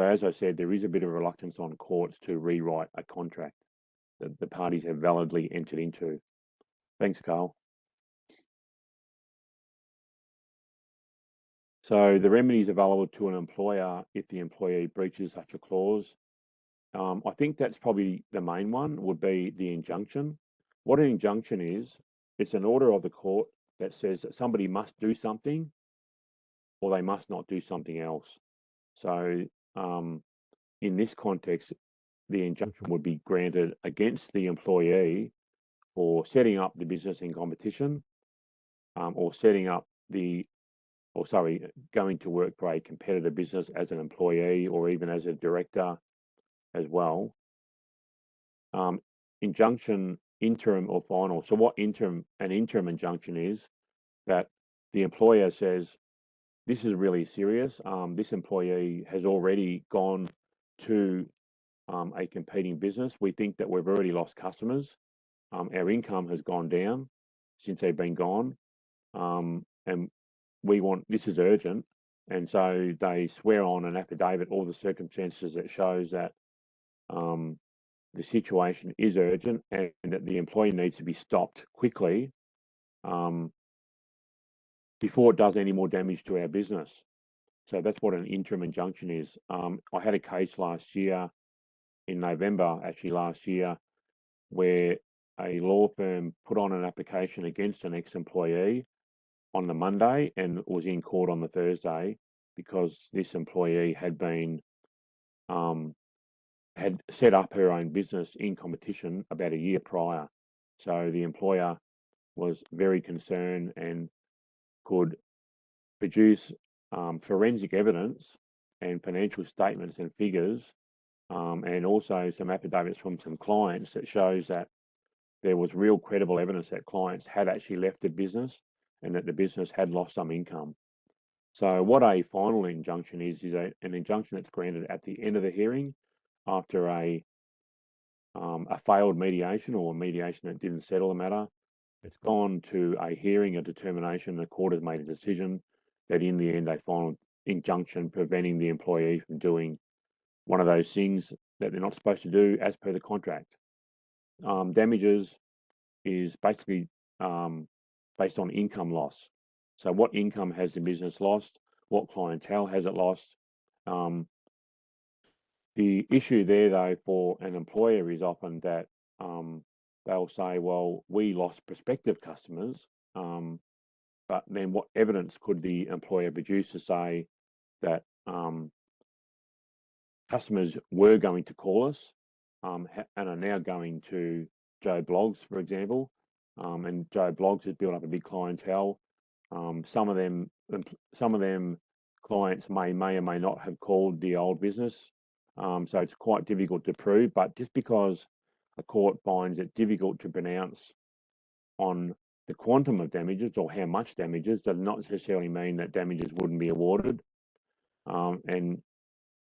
B: as I said, there is a bit of reluctance on courts to rewrite a contract that the parties have validly entered into. Thanks, Carl. So the remedies available to an employer if the employee breaches such a clause, I think that's probably the main one, would be the injunction. What an injunction is, it's an order of the court that says that somebody must do something or they must not do something else. So in this context, the injunction would be granted against the employee for setting up the business in competition, or going to work for a competitor business as an employee or even as a director as well. Injunction, interim or final. So what an interim injunction is that the employer says, this is really serious. This employee has already gone to a competing business. We think that we've already lost customers. Our income has gone down since they've been gone. And this is urgent. And so they swear on an affidavit all the circumstances that shows that the situation is urgent and that the employee needs to be stopped quickly before it does any more damage to our business. So that's what an interim injunction is. I had a case last year, in November, actually last year, where a law firm put on an application against an ex-employee on the Monday and was in court on the Thursday because this employee had been had set up her own business in competition about a year prior. So the employer was very concerned and could produce forensic evidence and financial statements and figures, and also some affidavits from some clients that shows that there was real credible evidence that clients had actually left the business and that the business had lost some income. So what a final injunction is an injunction that's granted at the end of the hearing after a failed mediation or a mediation that didn't settle the matter. It's gone to a hearing, a determination, the court has made a decision that in the end a final injunction preventing the employee from doing one of those things that they're not supposed to do as per the contract. Damages is basically based on income loss. So what income has the business lost? What clientele has it lost? The issue there, though, for an employer is often that they'll say, well, we lost prospective customers, but then what evidence could the employer produce to say that customers were going to call us and are now going to Joe Bloggs, for example, and Joe Bloggs has built up a big clientele. Some of them clients may or may not have called the old business. So it's quite difficult to prove, but just because a court finds it difficult to pronounce on the quantum of damages or how much damages does not necessarily mean that damages wouldn't be awarded. And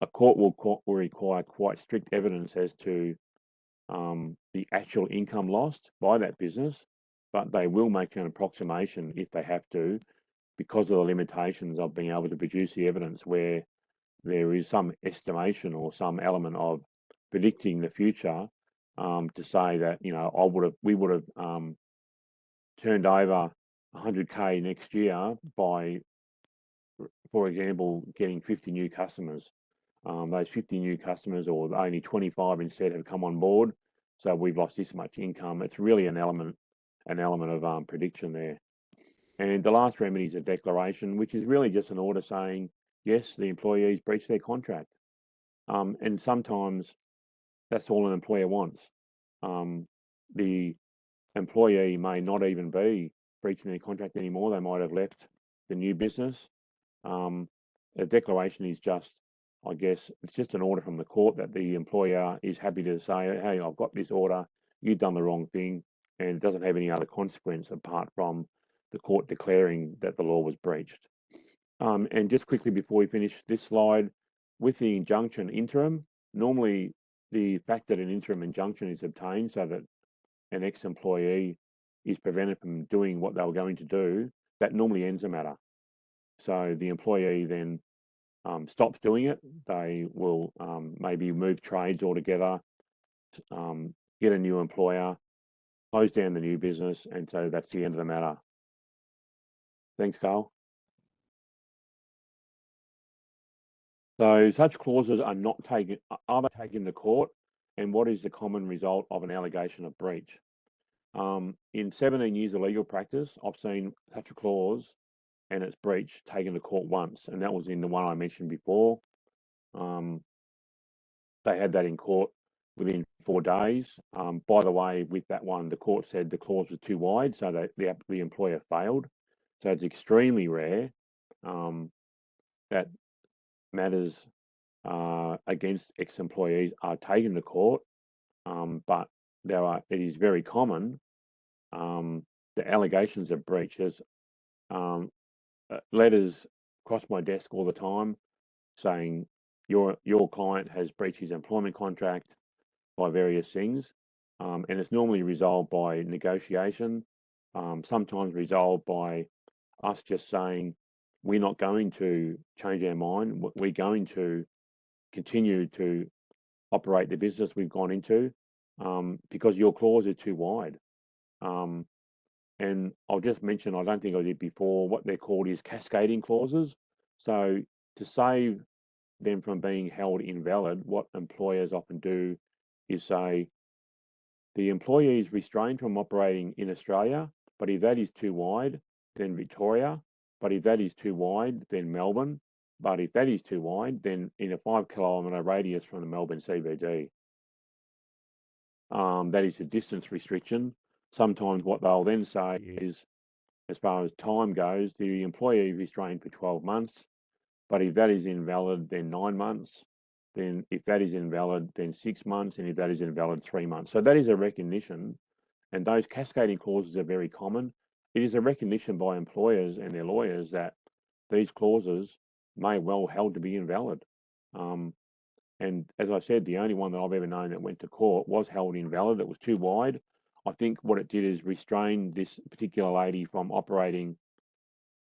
B: a court will require quite strict evidence as to the actual income lost by that business, but they will make an approximation if they have to, because of the limitations of being able to produce the evidence where there is some estimation or some element of predicting the future, to say that, you know, we would have turned over 100K next year by, for example, getting 50 new customers. Those 50 new customers, or only 25 instead, have come on board. So we've lost this much income. It's really an element of prediction there. And the last remedy is a declaration, which is really just an order saying, yes, the employees breached their contract. And sometimes that's all an employer wants. The employee may not even be breaching their contract anymore. They might have left the new business. A declaration is just, I guess, it's just an order from the court that the employer is happy to say, hey, I've got this order, you've done the wrong thing, and it doesn't have any other consequence apart from the court declaring that the law was breached. And just quickly before we finish this slide, with the injunction interim, normally the fact that an interim injunction is obtained so that an ex-employee is prevented from doing what they were going to do, that normally ends the matter. So the employee then stops doing it. They will maybe move trades altogether, get a new employer, close down the new business, and so that's the end of the matter. Thanks, Carl. So such clauses are not taken, are they taken to court? And what is the common result of an allegation of breach? In 17 years of legal practice, I've seen such a clause and its breach taken to court once, and that was in the one I mentioned before. They had that in court within 4 days. By the way, with that one, the court said the clause was too wide, so that the employer failed. So it's extremely rare that matters against ex-employees are taken to court, but it is very common. The allegations of breaches, letters cross my desk all the time saying your client has breached his employment contract by various things, and it's normally resolved by negotiation, sometimes resolved by us just saying, we're not going to change our mind, we're going to continue to operate the business we've gone into, because your clause is too wide. And I'll just mention, I don't think I did before, what they're called is cascading clauses. So to save them from being held invalid, what employers often do is say, the employee is restrained from operating in Australia, but if that is too wide, then Victoria, but if that is too wide, then Melbourne, But if that is too wide, then in a 5 kilometre radius from the Melbourne CBD, that is a distance restriction. Sometimes what they'll then say is, as far as time goes, the employee is restrained for 12 months. But if that is invalid, then 9 months. Then if that is invalid, then 6 months. And if that is invalid, 3 months. So that is a recognition. And those cascading clauses are very common. It is a recognition by employers and their lawyers that these clauses may well held to be invalid. And as I said, the only one that I've ever known that went to court was held invalid. It was too wide. I think what it did is restrain this particular lady from operating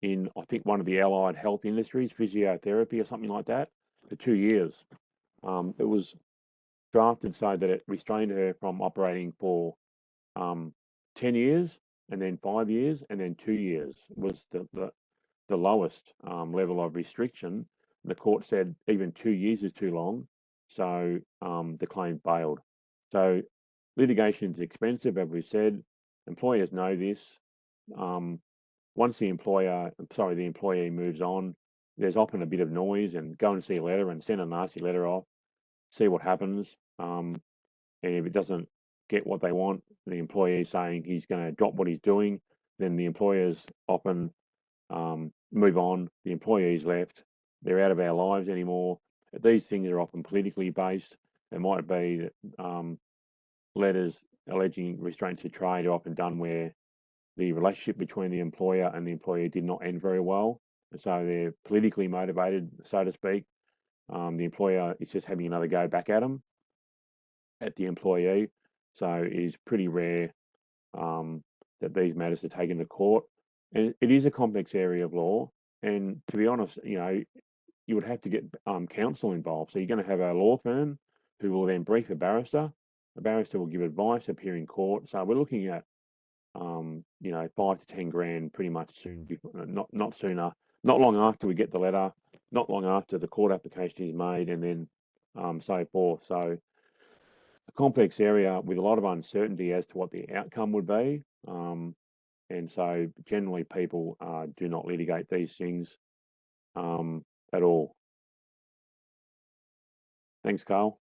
B: in, I think, one of the allied health industries, physiotherapy or something like that, for 2 years. It was drafted so that it restrained her from operating for 10 years, and then 5 years, and then 2 years was the lowest level of restriction. The court said even 2 years is too long, so the claim failed. So litigation is expensive, as we said. Employers know this. Once the employee moves on, there's often a bit of noise, and go and see a letter and send a nasty letter off, see what happens. And if it doesn't get what they want, the employee is saying he's going to drop what he's doing, then the employers often move on. The employee's left. They're out of our lives anymore. These things are often politically based. It might be that letters alleging restraints of trade are often done where the relationship between the employer and the employee did not end very well. And so they're politically motivated, so to speak. The employer is just having another go back at them, at the employee. So it is pretty rare that these matters are taken to court. And it is a complex area of law. And to be honest, you would have to get counsel involved. So you're going to have a law firm who will then brief a barrister. The barrister will give advice, appear in court. So we're looking at, 5 to 10 grand pretty much soon, not sooner, not long after we get the letter, not long after the court application is made, and then so forth. So a complex area with a lot of uncertainty as to what the outcome would be. And so generally people do not litigate these things at all. Thanks, Carl.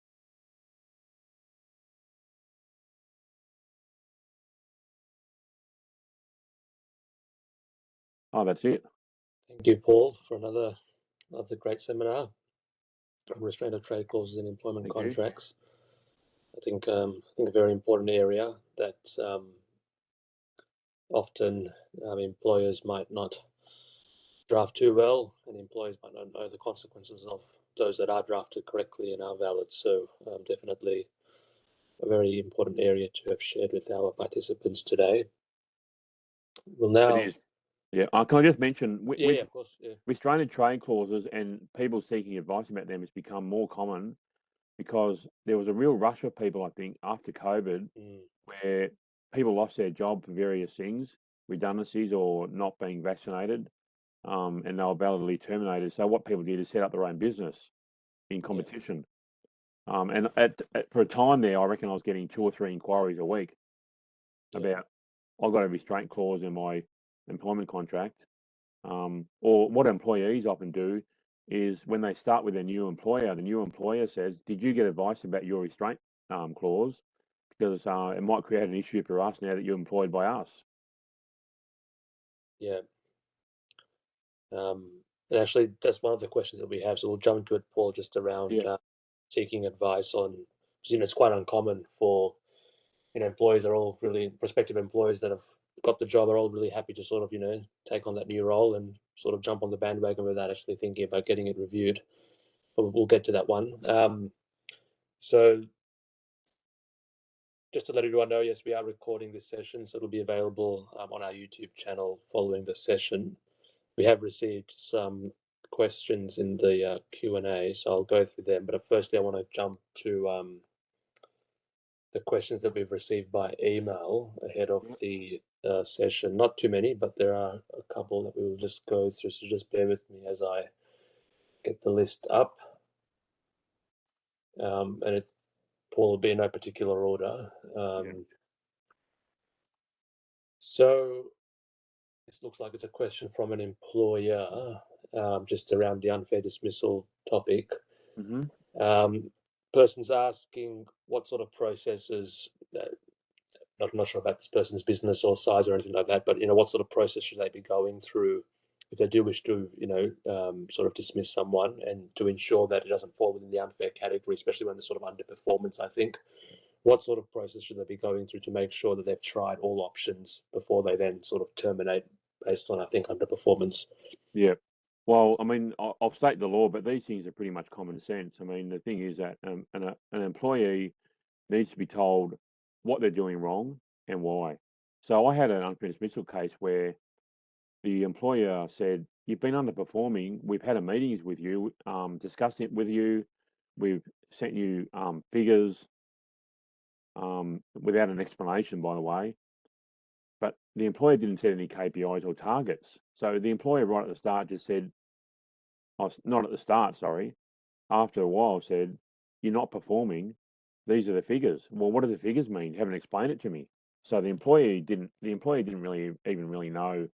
B: Oh, that's it.
A: Thank you, Paul, for another great seminar on restraint of trade clauses in employment
B: Thank
A: contracts. I think a very important area that often employers might not draft too well, and employees might not know the consequences of those that are drafted correctly and are valid. So definitely a very important area to have shared with our participants today. We'll now.
B: It is. Yeah, can I just mention,
A: Yeah, of course. Yeah.
B: restrained trade clauses and people seeking advice about them has become more common because there was a real rush of people, I think, after COVID, where people lost their job for various things, redundancies or not being vaccinated, and they were validly terminated. So what people did is set up their own business in competition. And for a time there, I reckon I was getting 2 or 3 inquiries a week about, I've got a restraint clause in my employment contract. Or what employees often do is when they start with a new employer, the new employer says, did you get advice about your restraint clause? Because it might create an issue for us now that you're employed by us.
A: Yeah. And actually, that's one of the questions that we have. So we'll jump into it, Paul, just around seeking advice on, because it's quite uncommon for employees are all really prospective employees that have got the job are all really happy to sort of take on that new role and sort of jump on the bandwagon without actually thinking about getting it reviewed. But we'll get to that one. So just to let everyone know, yes, we are recording this session, so it'll be available on our YouTube channel following the session. We have received some questions in the Q&A, so I'll go through them. But firstly, I want to jump to the questions that we've received by email ahead of the session. Not too many, but there are a couple that we will just go through. So just bear with me as I get the list up. And it will be in no particular order. So this looks like it's a question from an employer, just around the unfair dismissal topic.
B: Mm-hmm.
A: Person's asking what sort of processes, not sure about this person's business or size or anything like that, but what sort of process should they be going through if they do wish to, sort of dismiss someone, and to ensure that it doesn't fall within the unfair category, especially when there's sort of underperformance, I think. What sort of process should they be going through to make sure that they've tried all options before they then sort of terminate based on, I think, underperformance?
B: Yeah. Well, I mean, I'll state the law, but these things are pretty much common sense. I mean, the thing is that an employee needs to be told what they're doing wrong and why. So I had an unfair dismissal case where the employer said, "You've been underperforming. We've had a meetings with you, discussed it with you. We've sent you figures without an explanation, by the way." But the employer didn't set any KPIs or targets. So the employer right at the start just said, oh, not at the start, sorry, after a while said, "You're not performing. These are the figures." Well, what do the figures mean? You haven't explained it to me. So the employee didn't really know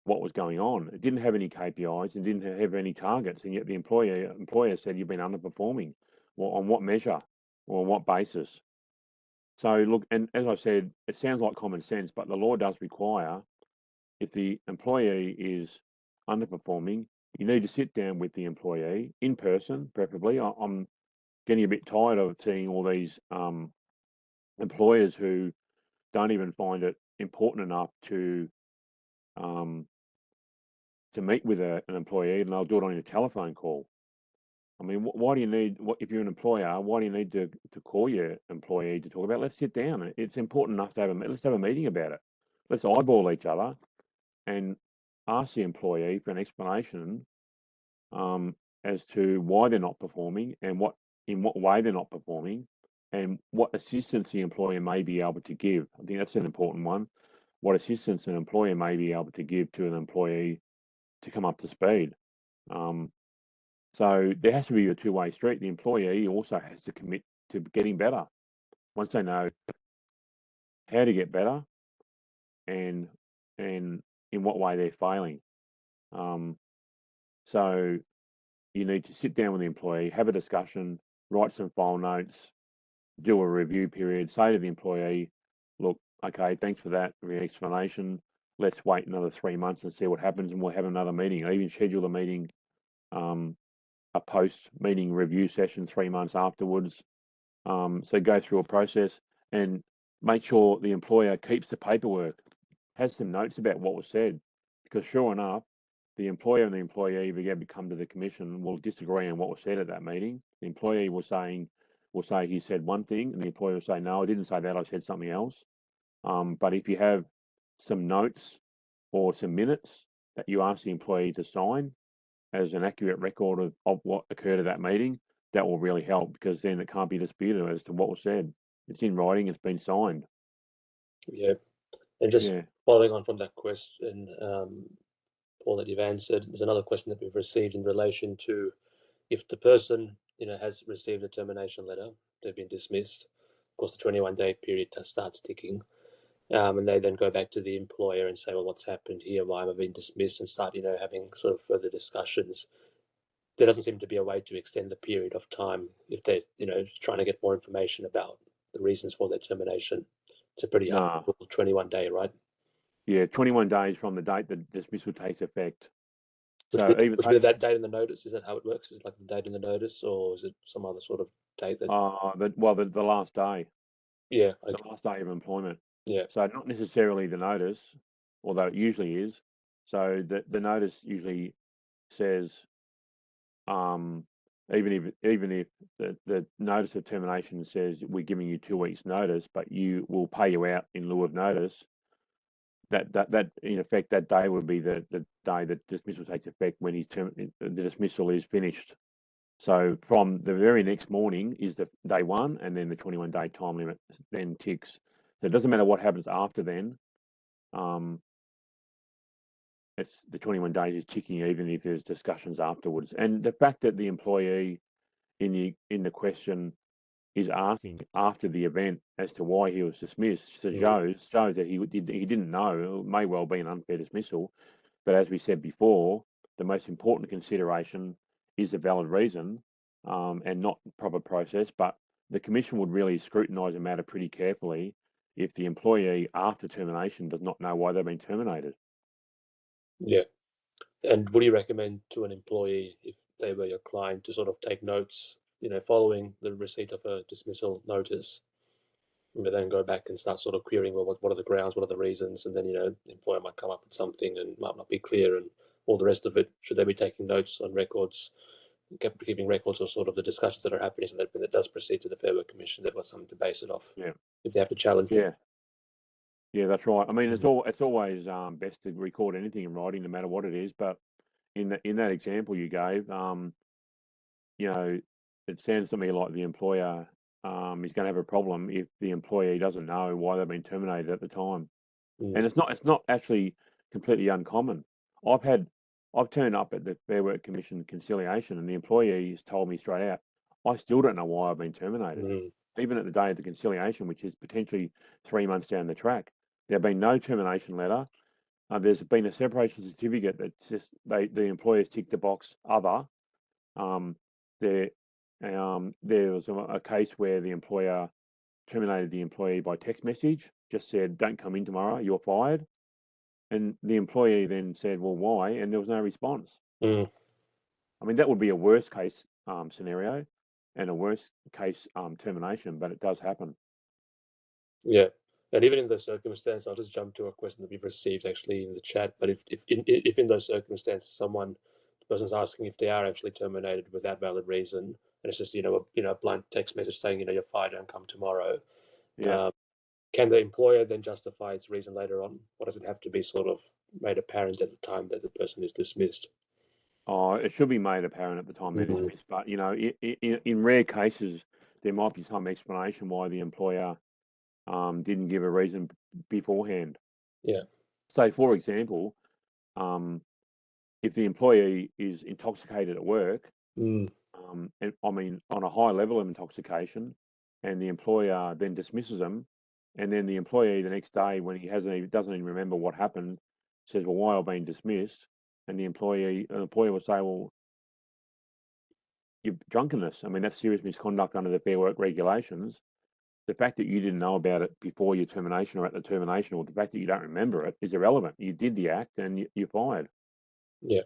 B: what was going on. It didn't have any KPIs and didn't have any targets, and yet the employer said, "You've been underperforming." Well, on what measure or on what basis? So look, and as I said, it sounds like common sense, but the law does require, if the employee is underperforming, you need to sit down with the employee in person, preferably. I'm getting a bit tired of seeing all these employers who don't even find it important enough um, to meet with an employee, and they'll do it on a telephone call. I mean, why do you need? If you're an employer, why do you need to call your employee to talk about? Let's sit down. It's important enough to let's have a meeting about it. Let's eyeball each other and ask the employee for an explanation as to why they're not performing and in what way they're not performing, and what assistance the employer may be able to give. I think that's an important one. What assistance an employer may be able to give to an employee to come up to speed. So there has to be a two-way street. The employee also has to commit to getting better. Once they know how to get better and in what way they're failing. So you need to sit down with the employee, have a discussion, write some file notes, do a review period, say to the employee, "Look, okay, thanks for that explanation. Let's wait another 3 months and see what happens, and we'll have another meeting." I even schedule a meeting, a post-meeting review session 3 months afterwards. So go through a process and make sure the employer keeps the paperwork, has some notes about what was said, because sure enough, the employer and the employee, if again come to the commission, will disagree on what was said at that meeting. The employee will say he said one thing, and the employer will say, "No, I didn't say that. I said something else." But if you have some notes or some minutes that you ask the employee to sign as an accurate record of what occurred at that meeting, that will really help, because then it can't be disputed as to what was said. It's in writing, it's been signed.
A: Yeah. And just
B: Yeah.
A: following on from that question, Paul, that you've answered, there's another question that we've received in relation to if the person has received a termination letter, they've been dismissed. Of course, the 21-day period starts ticking, and they then go back to the employer and say, "Well, what's happened here? Why have I been dismissed?" and start having sort of further discussions. There doesn't seem to be a way to extend the period of time if they're trying to get more information about the reasons for their termination. It's a pretty hard
B: No.
A: 21-day, right?
B: Yeah, 21 days from the date that dismissal takes effect.
A: Which
B: So
A: be,
B: even
A: which be that date in the notice? Is that how it works? Is it like the date in the notice, or is it some other sort of date that?
B: the last day,
A: Yeah,
B: the
A: okay,
B: last day of employment.
A: yeah,
B: So not necessarily the notice, although it usually is. So the notice usually says, um, even if the notice of termination says we're giving you 2 weeks notice, but you will pay you out in lieu of notice, that in effect, that day would be the day that dismissal takes effect, when the dismissal is finished. So from the very next morning is the day one, and then the 21-day time limit then ticks. So it doesn't matter what happens after then. It's the 21 days is ticking, even if there's discussions afterwards. And the fact that the employee in the question is asking after the event as to why he was dismissed shows that he didn't know. It may well be an unfair dismissal, but as we said before, the most important consideration is a valid reason and not proper process. But the Commission would really scrutinise a matter pretty carefully if the employee after termination does not know why they've been terminated.
A: Yeah. And would you recommend to an employee, if they were your client, to sort of take notes, following the receipt of a dismissal notice, but then go back and start sort of querying, well, what are the grounds, what are the reasons, and then the employer might come up with something and might not be clear, and all the rest of it. Should they be taking notes on records, keeping records of sort of the discussions that are happening, so that when it does proceed to the Fair Work Commission, they've got something to base it off
B: Yeah,
A: if they have to challenge them.
B: yeah, yeah, that's right. I mean,
A: Mhm.
B: it's always best to record anything in writing, no matter what it is. But in that example you gave, it sounds to me like the employer is going to have a problem if the employee doesn't know why they've been terminated at the time.
A: Mm.
B: And it's not actually completely uncommon. I've turned up at the Fair Work Commission conciliation, and the employees told me straight out, I still don't know why I've been terminated.
A: Mm.
B: Even at the day of the conciliation, which is potentially 3 months down the track, there have been no termination letter. There's been a separation certificate that just the employers ticked the box other. Um, there there was a case where the employer terminated the employee by text message, just said, "Don't come in tomorrow, you're fired." And the employee then said, "Well, why?" And there was no response.
A: Mm.
B: I mean, that would be a worst case scenario and a worst case termination, but it does happen.
A: Yeah. And even in those circumstances, I'll just jump to a question that we've received actually in the chat. But if in those circumstances, the person's asking if they are actually terminated without valid reason, and it's just a blunt text message saying you're fired, don't come tomorrow.
B: Yeah.
A: Uh, can the employer then justify its reason later on, or does it have to be sort of made apparent at the time that the person is dismissed?
B: Oh, it should be made apparent at the time they're
A: Mm.
B: dismissed. But, in rare cases, there might be some explanation why the employer didn't give a reason beforehand.
A: Yeah.
B: So, for example, um, if the employee is intoxicated at work,
A: Mm.
B: and I mean, on a high level of intoxication, and the employer then dismisses them, and then the employee the next day, when he doesn't even remember what happened, says, "Well, why I've been dismissed?" And the employer will say, "Well, you've drunkenness. I mean, that's serious misconduct under the Fair Work regulations. The fact that you didn't know about it before your termination or at the termination, or the fact that you don't remember it, is irrelevant. You did the act, and you're fired."
A: Yeah.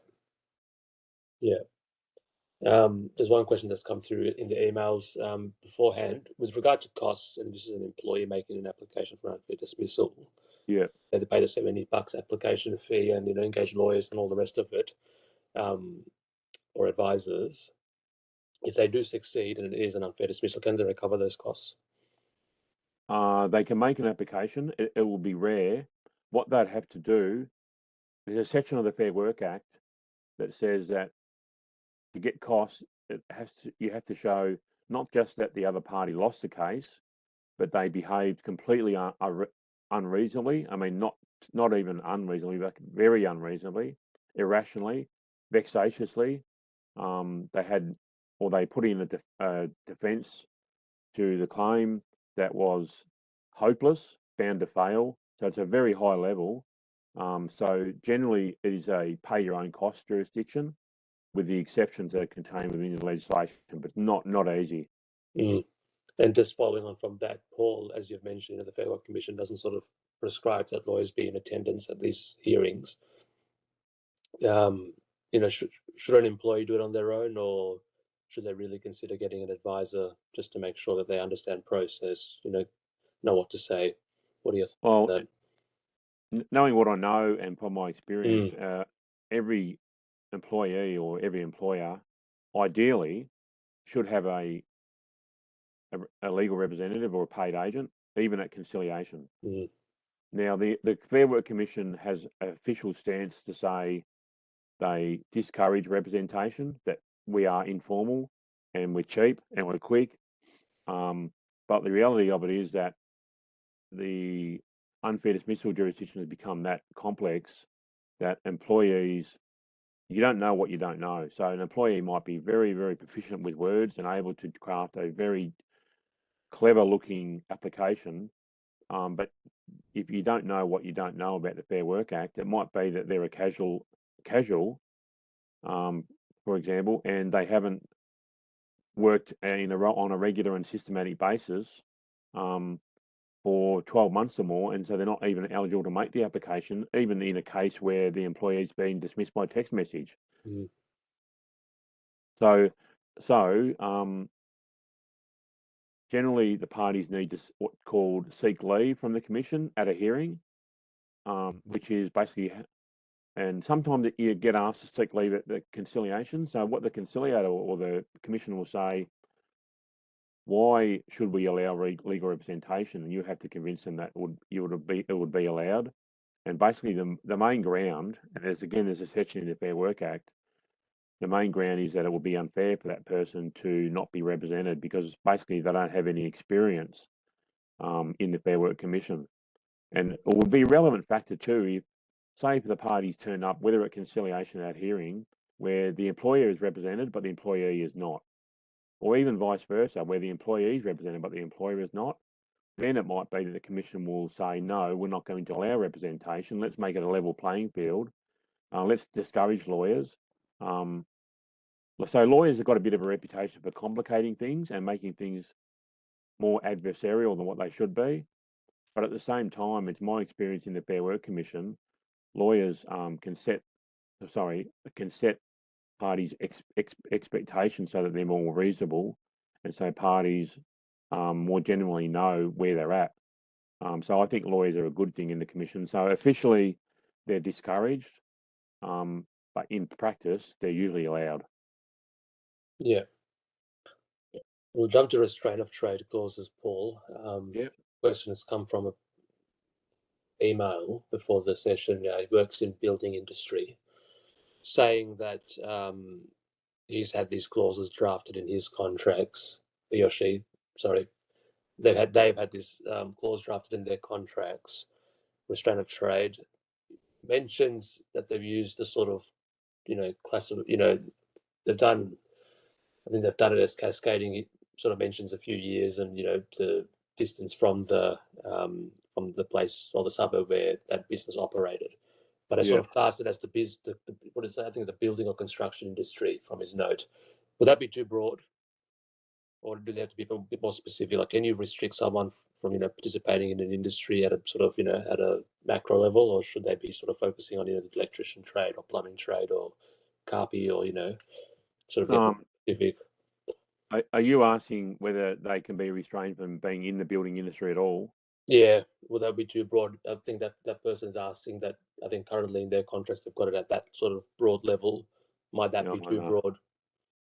A: Yeah. There's one question that's come through in the emails beforehand with regard to costs, and this is an employee making an application for unfair dismissal.
B: Yeah.
A: They have to pay the $70 application fee and engage lawyers and all the rest of it, um, or advisors. If they do succeed and it is an unfair dismissal, can they recover those costs?
B: They can make an application. It will be rare. What they'd have to do, there's a section of the Fair Work Act that says that to get costs, you have to show not just that the other party lost the case, but they behaved completely unreasonably. I mean, not even unreasonably, but very unreasonably, irrationally, vexatiously. They put in a defence to the claim that was hopeless, found to fail. So it's a very high level. So generally, it is a pay your own cost jurisdiction, with the exceptions that are contained within the legislation, but not easy.
A: Mm. And just following on from that, Paul, as you've mentioned, the Fair Work Commission doesn't sort of prescribe that lawyers be in attendance at these hearings. Um, should an employee do it on their own, or should they really consider getting an advisor just to make sure that they understand process, know what to say? What are your thoughts
B: Well,
A: on
B: knowing what I know and from my
A: that?
B: experience, every employee or every employer ideally should have a legal representative or a paid agent, even at conciliation.
A: Mm.
B: Now, the Fair Work Commission has an official stance to say they discourage representation, that we are informal and we're cheap and we're quick. But the reality of it is that the unfair dismissal jurisdiction has become that complex that employees, you don't know what you don't know. So an employee might be very, very proficient with words and able to craft a very clever looking application. But if you don't know what you don't know about the Fair Work Act, it might be that they're a casual for example, and they haven't worked on a regular and systematic basis for 12 months or more, and so they're not even eligible to make the application, even in a case where the employee's been dismissed by text message.
A: Mm.
B: So generally the parties need to what's called seek leave from the commission at a hearing, which is basically, and sometimes you get asked to seek leave at the conciliation. So what the conciliator or the commission will say, why should we allow legal representation? And you have to convince them that it would be allowed. And basically the main ground, and there's a section in the Fair Work Act, the main ground is that it would be unfair for that person to not be represented because basically they don't have any experience in the Fair Work Commission. And it would be a relevant factor too if, say, if the parties turn up, whether at conciliation or at hearing, where the employer is represented but the employee is not, or even vice versa, where the employee is represented but the employer is not, then it might be that the commission will say, no, we're not going to allow representation. Let's make it a level playing field. Let's discourage lawyers. So lawyers have got a bit of a reputation for complicating things and making things more adversarial than what they should be. But at the same time, it's my experience in the Fair Work Commission, lawyers can set parties' expectations so that they're more reasonable, and so parties more generally know where they're at. So I think lawyers are a good thing in the commission. So officially, they're discouraged, but in practice, they're usually allowed.
A: Yeah. We'll jump to restraint of trade clauses, Paul.
B: Yeah.
A: Question has come from an email before the session. He works in building industry, saying that he's had these clauses drafted in his contracts. He or she, sorry, they've had this clause drafted in their contracts. Restraint of trade mentions that they've used the sort of, class of, they've done. I think they've done it as cascading. It sort of mentions a few years and the distance from the place or the suburb where that business operated. But I sort
B: Yeah.
A: of classed it as what is that? I think the building or construction industry from his note. Would that be too broad, or do they have to be a bit more specific? Like, can you restrict someone from participating in an industry at a sort of at a macro level, or should they be sort of focusing on the electrician trade or plumbing trade or carpy or sort of get more
B: Um,
A: specific?
B: are you asking whether they can be restrained from being in the building industry at all?
A: Yeah, will that be too broad? I think that person's asking that. I think currently in their contracts they've got it at that sort of broad level. Might that
B: No,
A: be too
B: no,
A: broad?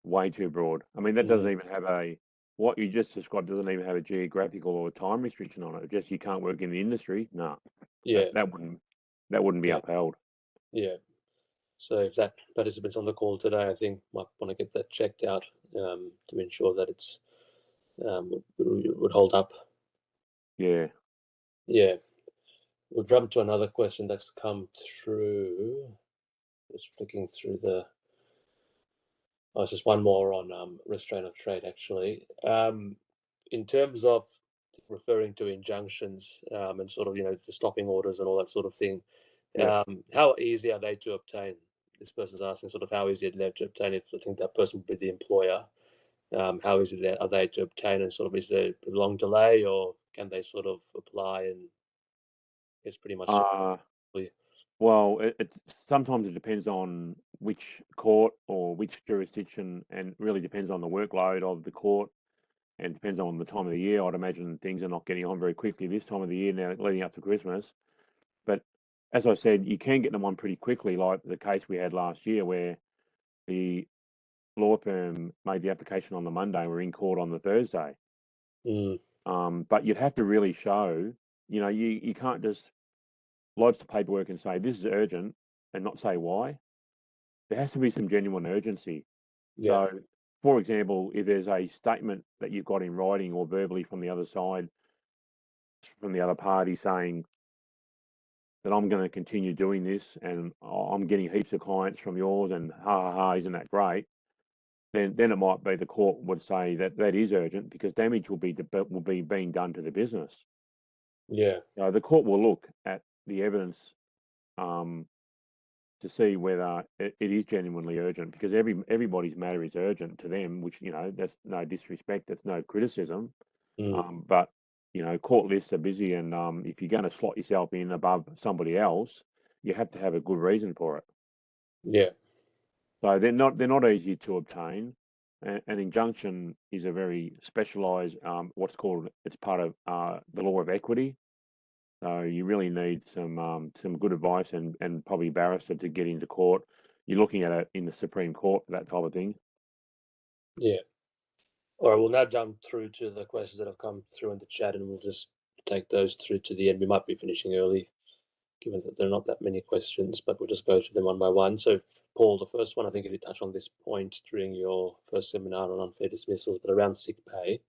B: way too broad. I mean, that doesn't
A: Mm,
B: even have what you just described doesn't even have a geographical or a time restriction on it. Just you can't work in the industry. No,
A: yeah,
B: that wouldn't be
A: yeah,
B: upheld.
A: yeah. So if that participant's on the call today, I think might want to get that checked out to ensure that it's would hold up.
B: Yeah.
A: Yeah, we'll jump to another question that's come through. Just flicking through the. Oh, it's just one more on restraint of trade, actually. In terms of referring to injunctions and sort of, the stopping orders and all that sort of thing,
B: Yeah.
A: how easy are they to obtain? This person's asking sort of how easy are they to obtain if I think that person would be the employer. How easy are they to obtain and sort of is there a long delay or can they sort of apply and it's pretty much just
B: Uh, well, sometimes it depends on which court or which jurisdiction, and really depends on the workload of the court, and depends on the time of the year. I'd imagine things are not getting on very quickly this time of the year now, leading up to Christmas. But as I said, you can get them on pretty quickly, like the case we had last year where the law firm made the application on the Monday, we're in court on the Thursday.
A: Mm,
B: But you'd have to really show, you can't just lodge the paperwork and say this is urgent and not say why. There has to be some genuine urgency.
A: yeah,
B: So, for example, if there's a statement that you've got in writing or verbally from the other side, from the other party saying that I'm going to continue doing this and I'm getting heaps of clients from yours and ha ha ha, isn't that great? Then it might be the court would say that that is urgent because damage will be being done to the business.
A: yeah,
B: The court will look at the evidence, um, to see whether it is genuinely urgent, because everybody's matter is urgent to them, which, that's no disrespect, that's no criticism. But, court lists are busy, and if you're going to slot yourself in above somebody else, you have to have a good reason for it.
A: Yeah.
B: So they're not easy to obtain. An injunction is a very specialised, it's part of the law of equity. So you really need some good advice and probably barrister to get into court. You're looking at it in the Supreme Court, that type of thing.
A: Yeah. All right, we'll now jump through to the questions that have come through in the chat, and we'll just take those through to the end. We might be finishing early, given that there are not that many questions, but we'll just go through them one by one. So, Paul, the first one, I think you did touch on this point during your first seminar on unfair dismissals, but around sick pay.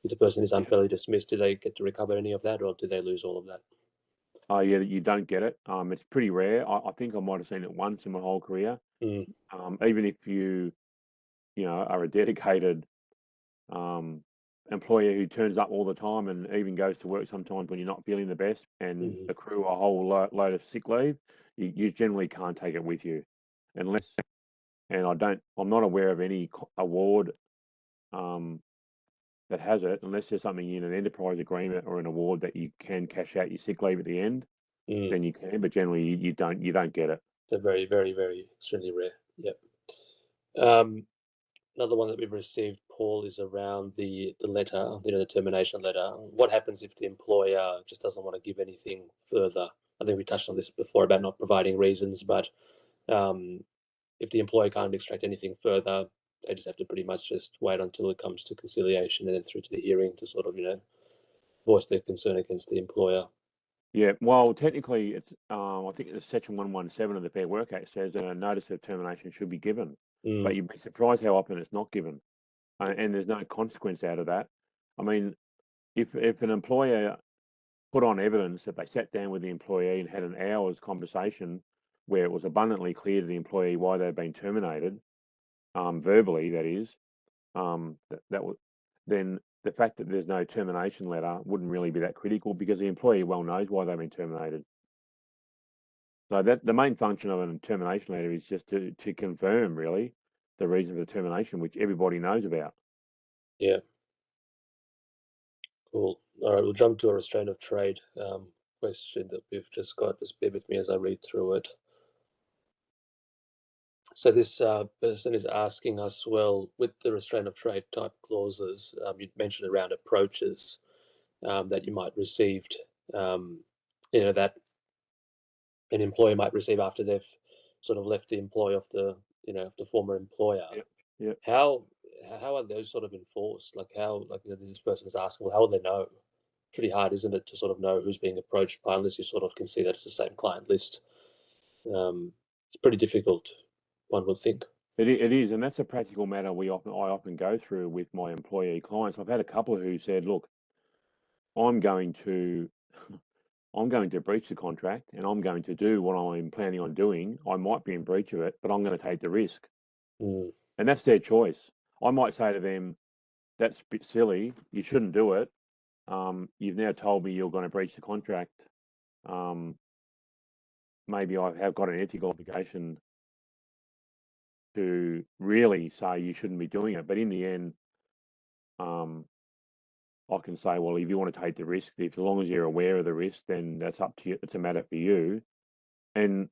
A: If the person is unfairly dismissed, do they get to recover any of that, or do they lose all of that?
B: Oh, yeah, you don't get it. It's pretty rare. I think I might have seen it once in my whole career.
A: Mm,
B: Even if are a dedicated employer who turns up all the time and even goes to work sometimes when you're not feeling the best and
A: mm,
B: accrue a whole load of sick leave, you generally can't take it with you, unless. And I'm not aware of any award that has it, unless there's something in an enterprise agreement or an award that you can cash out your sick leave at the end.
A: mm.
B: Then you can, but generally you don't get it.
A: They're very, very, very extremely rare. Yep. Um, Another one that we've received, Paul, is around the letter, the termination letter. What happens if the employer just doesn't want to give anything further? I think we touched on this before about not providing reasons, but um, if the employer can't extract anything further, they just have to pretty much just wait until it comes to conciliation and then through to the hearing to sort of, voice their concern against the employer.
B: Yeah, well, technically, it's I think it's Section 117 of the Fair Work Act says that a notice of termination should be given, but
A: Mm,
B: you'd be surprised how often it's not given, and there's no consequence out of that. I mean, if an employer put on evidence that they sat down with the employee and had an hour's conversation where it was abundantly clear to the employee why they'd been terminated, verbally, that is, that would then the fact that there's no termination letter wouldn't really be that critical because the employee well knows why they've been terminated. So that the main function of a termination letter is just to confirm really the reason for the termination, which everybody knows about.
A: yeah, cool. All right, we'll jump to a restraint of trade question that we've just got. Just bear with me as I read through it. So this person is asking us, well, with the restraint of trade type clauses, you mentioned around approaches that you might received, that an employer might receive after they've sort of left the employ of of the former employer.
B: Yep. Yep.
A: How how are those sort of enforced? Like how, this person is asking, well, how will they know? Pretty hard, isn't it, to sort of know who's being approached by, unless you sort of can see that it's the same client list. It's pretty difficult, one would think.
B: It is, and that's a practical matter I often go through with my employee clients. I've had a couple who said, "Look, I'm going to I'm going to breach the contract, and I'm going to do what I'm planning on doing. I might be in breach of it, but I'm going to take the risk."
A: Mm,
B: And that's their choice. I might say to them, "That's a bit silly. You shouldn't do it. You've now told me you're going to breach the contract. Um, maybe I have got an ethical obligation to really say you shouldn't be doing it." But in the end, um, I can say, "Well, if you want to take the risk, if as long as you're aware of the risk, then that's up to you. It's a matter for you." And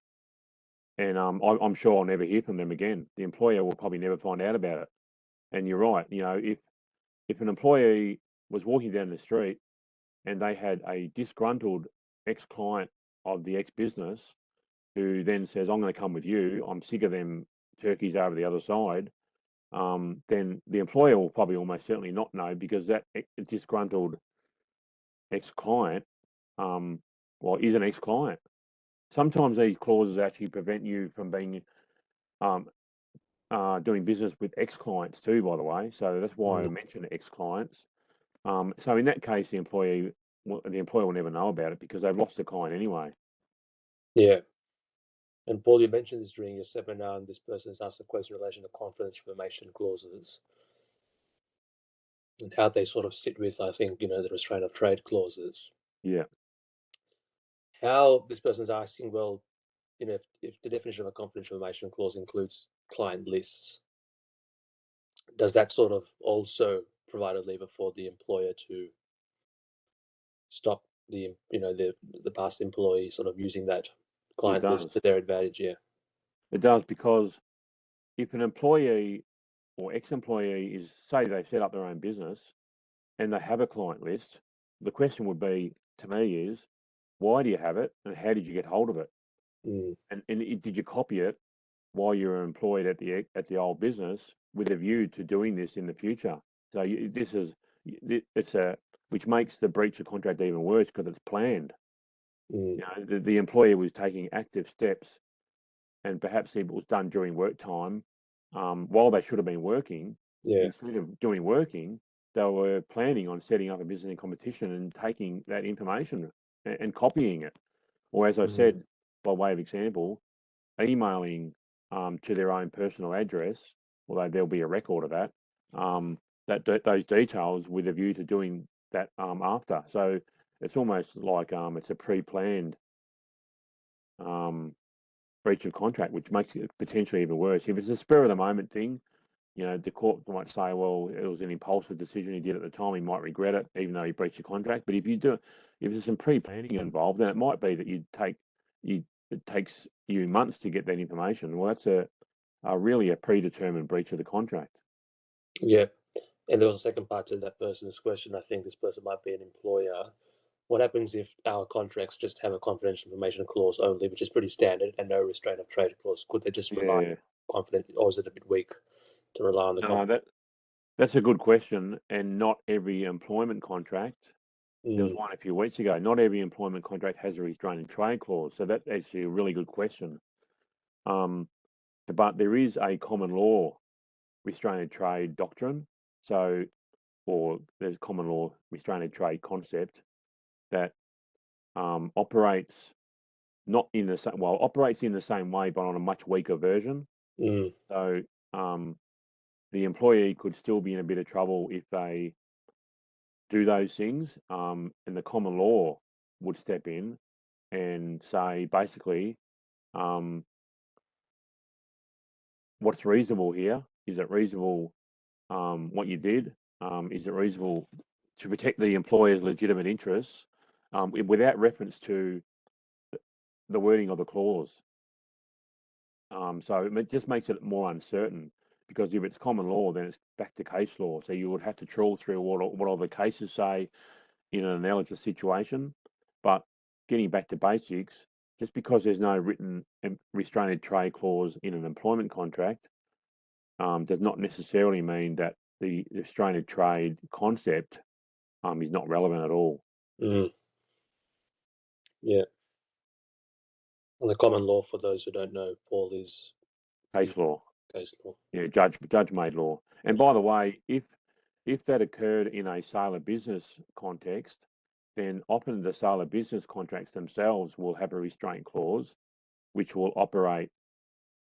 B: I'm sure I'll never hear from them again. The employer will probably never find out about it. And you're right. If an employee was walking down the street and they had a disgruntled ex-client of the ex-business who then says, "I'm going to come with you. I'm sick of them turkeys over the other side," then the employer will probably almost certainly not know, because that disgruntled ex-client, is an ex-client. Sometimes these clauses actually prevent you from being um, doing business with ex-clients too, by the way. So that's why I
A: mm,
B: mentioned ex-clients. So in that case, the employer will never know about it because they've lost the client anyway.
A: yeah. And Paul, you mentioned this during your seminar, and this person has asked a question in relation to confidence information clauses and how they sort of sit with, I think, the restraint of trade clauses.
B: Yeah.
A: How this person's asking, well, if the definition of a confidential information clause includes client lists, does that sort of also provide a lever for the employer to stop the past employee sort of using that
B: It
A: client list
B: does.
A: to their advantage? Yeah.
B: It does, because if an employee or ex-employee is, say they set up their own business and they have a client list, the question would be, to me, is why do you have it and how did you get hold of it?
A: Mm,
B: And did you copy it while you were employed at the old business with a view to doing this in the future? So it's which makes the breach of contract even worse because it's planned.
A: mm,
B: You know, the employer was taking active steps, and perhaps it was done during work time, while they should have been working.
A: yeah.
B: Instead of working, they were planning on setting up a business in competition and taking that information and copying it. Or, as I
A: Mm,
B: said, by way of example, emailing to their own personal address, although there'll be a record of that, those details with a view to doing that after. So it's almost like it's a pre-planned um, breach of contract, which makes it potentially even worse. If it's a spur of the moment thing, the court might say, well, it was an impulsive decision he did at the time. He might regret it, even though he breached the contract. But if there's some pre-planning involved, then it might be that it takes you months to get that information. Well, that's really a predetermined breach of the contract.
A: yeah. And there was a second part to that person's question. I think this person might be an employer. What happens if our contracts just have a confidential information clause only, which is pretty standard, and no restraint of trade clause? Could they just rely
B: Yeah,
A: on confident, or is it a bit weak to rely on the
B: no,
A: confidential?
B: that's a good question. And not every employment contract. There was
A: Mm,
B: one a few weeks ago. Not every employment contract has a restraint and trade clause. So that's actually a really good question. Um, but there is a common law restrained trade doctrine. So, or there's common law restrained trade concept that operates not in the same, well, operates in the same way, but on a much weaker version.
A: mm,
B: So, the employee could still be in a bit of trouble if they do those things, and the common law would step in and say, basically, um, what's reasonable here? Is it reasonable what you did? Is it reasonable to protect the employer's legitimate interests without reference to the wording of the clause? So it just makes it more uncertain, because if it's common law, then it's back to case law. So you would have to trawl through what all the cases say in an analogous situation. But getting back to basics, just because there's no written restrained trade clause in an employment contract does not necessarily mean that the restrained trade concept is not relevant at all.
A: mm, yeah. And the common law, for those who don't know, Paul, is
B: Case law,
A: case law.
B: yeah, judge made law. And by the way, if that occurred in a sale of business context, then often the sale of business contracts themselves will have a restraint clause, which will operate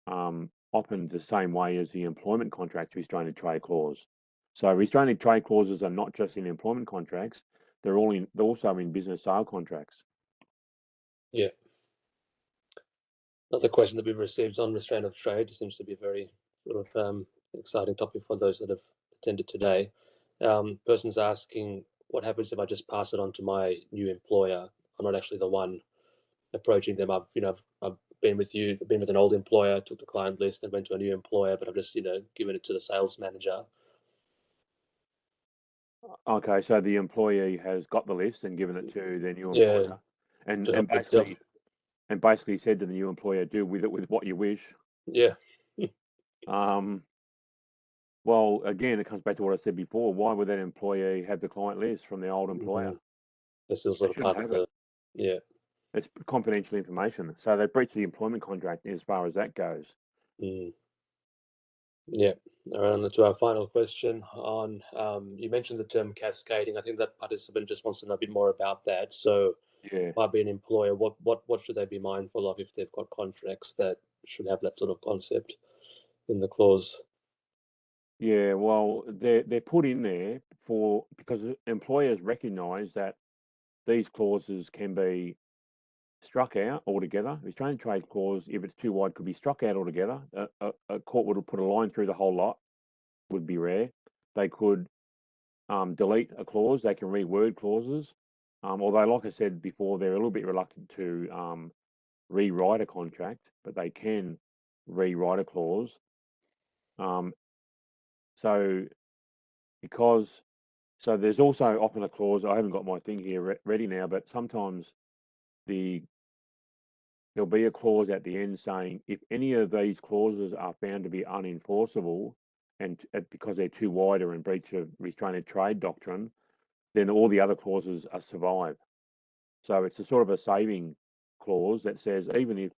B: often the same way as the employment contract restrained trade clause. So restrained trade clauses are not just in employment contracts; they're also in business sale contracts.
A: Yeah. Another question that we've received on restraint of trade seems to be a very sort of exciting topic for those that have attended today. Person's asking, what happens if I just pass it on to my new employer? I'm not actually the one approaching them. I've been with you, been with an old employer, took the client list and went to a new employer, but I've just given it to the sales manager.
B: Okay, so the employee has got the list and given it to their new
A: Yeah,
B: employer, and
A: just
B: and
A: offered to,
B: basically said to the new employer, "Do with it with what you wish."
A: yeah,
B: Um, well, again, it comes back to what I said before. Why would that employee have the client list from the old employer?
A: mm, that's still
B: They
A: sort of
B: shouldn't
A: part of
B: have it.
A: the, yeah.
B: It's confidential information. So they breached the employment contract as far as that goes.
A: Mm. Yeah. All right, on to our final question on, you mentioned the term cascading. I think that participant just wants to know a bit more about that. So
B: Yeah.
A: might be an employer, what should they be mindful of if they've got contracts that should have that sort of concept in the clause?
B: Yeah, well, they're put in there because employers recognise that these clauses can be struck out altogether. Restraint trade clause, if it's too wide, could be struck out altogether. A court would put a line through the whole lot, would be rare. They could delete a clause. They can reword clauses. Although, like I said before, they're a little bit reluctant to rewrite a contract, but they can rewrite a clause. So there's also often a clause. I haven't got my thing here ready now, but sometimes there'll be a clause at the end saying if any of these clauses are found to be unenforceable and because they're too wide or in breach of restrained trade doctrine, then all the other clauses are survive. So it's a sort of a saving clause that says even if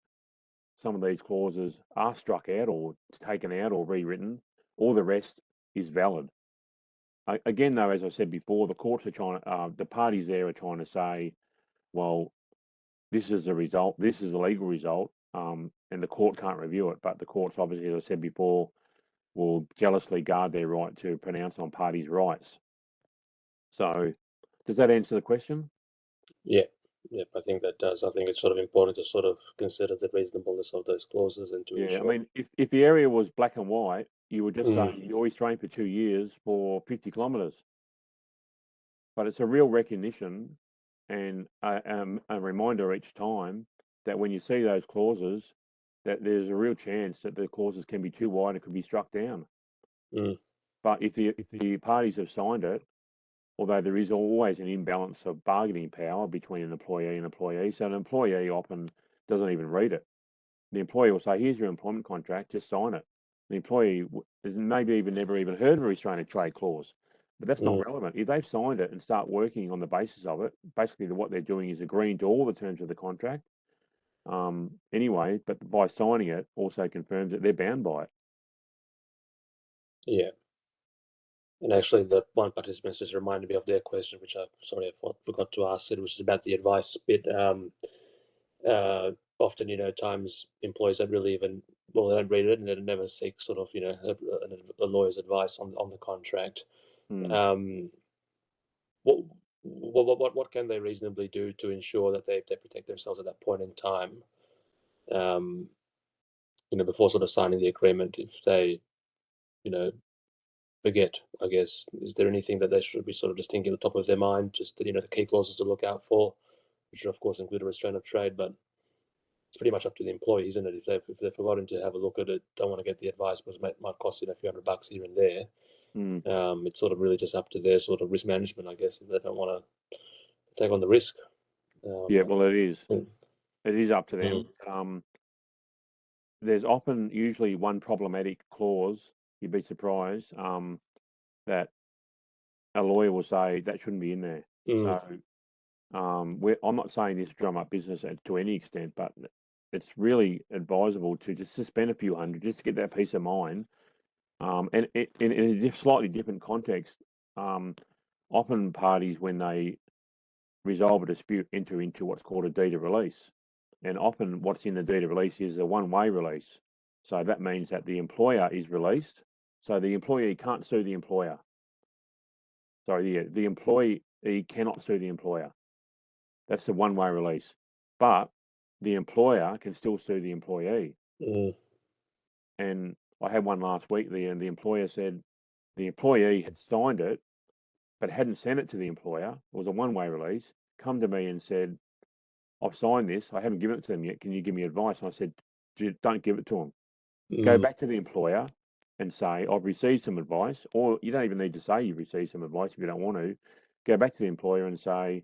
B: some of these clauses are struck out or taken out or rewritten, all the rest is valid. Again, though, as I said before, the courts are trying to, the parties there are trying to say, well, this is the result, this is the legal result, and the court can't review it. But the courts, obviously, as I said before, will jealously guard their right to pronounce on parties' rights. So, does that answer the question?
A: Yeah, I think that does. I think it's sort of important to sort of consider the reasonableness of those clauses and to ensure.
B: I mean, if the area was black and white, you would just say you're restrained for 2 years for 50 kilometres. But it's a real recognition and a reminder each time that when you see those clauses, that there's a real chance that the clauses can be too wide and could be struck down. But if the parties have signed it, although there is always an imbalance of bargaining power between an employee and employee, so an employee often doesn't even read it. The employee will say, here's your employment contract, just sign it. The employee has maybe never even heard of a restrained trade clause, but that's not relevant. If they've signed it and start working on the basis of it, basically what they're doing is agreeing to all the terms of the contract anyway, but by signing it also confirms that they're bound by it.
A: Yeah. And actually, the one participant just reminded me of their question, which I forgot to ask it, which is about the advice bit. Often, times employees don't really even, they don't read it and they never seek sort of, a lawyer's advice on the contract. What can they reasonably do to ensure that they protect themselves at that point in time? Before sort of signing the agreement, if they, forget, I guess, is there anything that they should be sort of just thinking at the top of their mind, just the key clauses to look out for, which should of course include a restraint of trade, but it's pretty much up to the employee, isn't it? If they've forgotten to have a look at it, don't want to get the advice because it might cost a few $100 here and there. It's sort of really just up to their sort of risk management, I guess, if they don't want to take on the risk.
B: Well, it is. It is up to them. There's usually one problematic clause. You'd be surprised that a lawyer will say that shouldn't be in there. So I'm not saying this to drum up business to any extent, but it's really advisable to just suspend a few hundred just to get that peace of mind. And in a slightly different context, often parties, when they resolve a dispute, enter into what's called a deed of release. And often what's in the deed of release is a one-way release. So that means that the employer is released. So the employee can't sue the employer. Sorry, the employee cannot sue the employer. That's the one-way release. But the employer can still sue the employee. And I had one last week there, and the employer said the employee had signed it, but hadn't sent it to the employer. It was a one-way release. Come to me and said, I've signed this. I haven't given it to them yet. Can you give me advice? And I said, don't give it to them. Go back to the employer and say, I've received some advice, or you don't even need to say you've received some advice if you don't want to. Go back to the employer and say,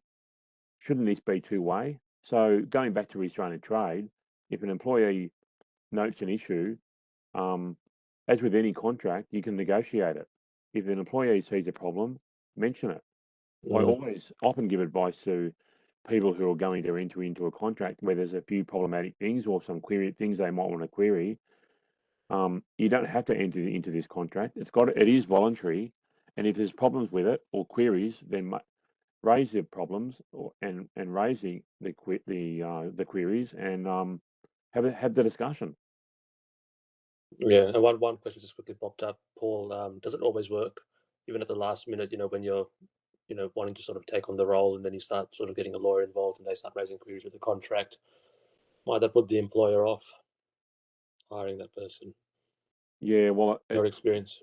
B: shouldn't this be two-way? So going back to restrained trade, if an employee notes an issue, as with any contract, you can negotiate it. If an employee sees a problem, mention it. I often give advice to people who are going to enter into a contract where there's a few problematic things or some things they might want to query. You don't have to enter into this contract. It is voluntary, and if there's problems with it or queries, then raise the problems and raise the queries and have the discussion.
A: Yeah, and one question just quickly popped up, Paul. Does it always work, even at the last minute? When you're wanting to sort of take on the role, and then you start sort of getting a lawyer involved and they start raising queries with the contract, might that put the employer off hiring that person?
B: Yeah, well,
A: Your
B: it
A: experience?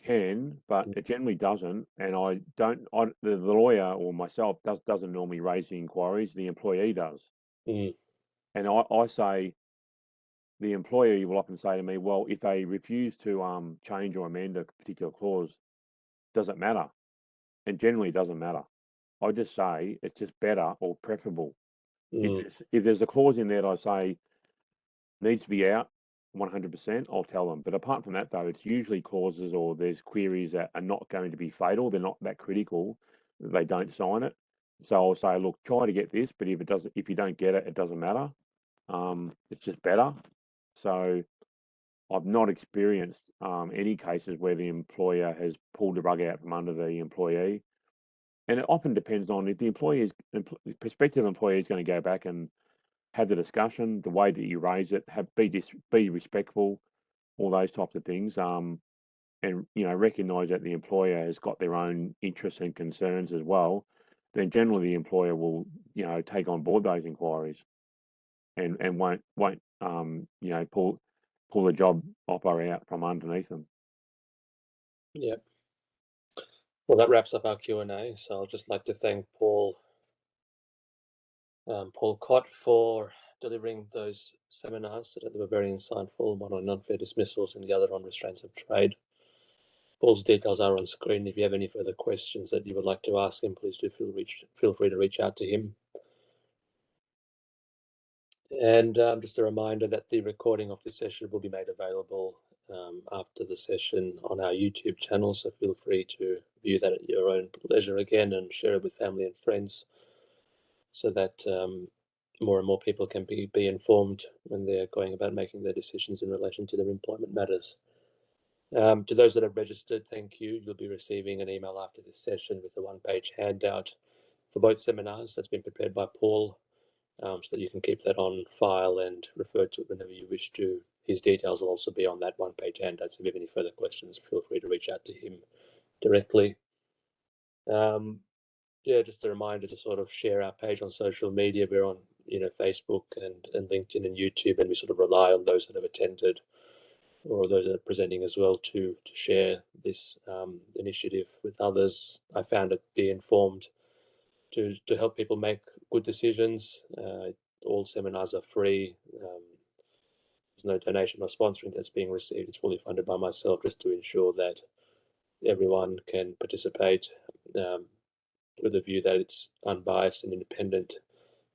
B: can, but it generally doesn't. And the lawyer or myself doesn't normally raise the inquiries. The employee does.
A: Mm,
B: And I say, the employee will often say to me, well, if they refuse to change or amend a particular clause, does it matter? And generally, it doesn't matter. I just say it's just better or preferable.
A: mm,
B: If there's a clause in there that I say needs to be out 100%, I'll tell them. But apart from that, though, it's usually clauses or there's queries that are not going to be fatal. They're not that critical. They don't sign it. So I'll say, look, try to get this, but if you don't get it, it doesn't matter. It's just better. So I've not experienced any cases where the employer has pulled the rug out from under the employee. And it often depends on if the prospective employee is going to go back and have the discussion, the way that you raise it, be respectful, all those types of things. And recognise that the employer has got their own interests and concerns as well. Then generally the employer will take on board those inquiries and won't pull the job offer out from underneath them.
A: yeah. Well, that wraps up our Q&A. So I'd just like to thank Paul Cott for delivering those seminars that were very insightful, one on unfair dismissals and the other on restraints of trade. Paul's details are on screen. If you have any further questions that you would like to ask him, please do feel free to reach out to him. And just a reminder that the recording of this session will be made available after the session on our YouTube channel, so feel free to view that at your own leisure again and share it with family and friends so that more and more people can be informed when they're going about making their decisions in relation to their employment matters. To those that have registered, thank you. You'll be receiving an email after this session with a one-page handout for both seminars that's been prepared by Paul, so that you can keep that on file and refer to it whenever you wish to. His details will also be on that one-page handout, so if you have any further questions, feel free to reach out to him directly. Yeah, just a reminder to sort of share our page on social media. We're on Facebook and LinkedIn and YouTube, and we sort of rely on those that have attended or those that are presenting as well to share this initiative with others. I found it be informed to help people make good decisions. All seminars are free. There's no donation or sponsoring that's being received. It's fully funded by myself, just to ensure that everyone can participate with a view that it's unbiased and independent,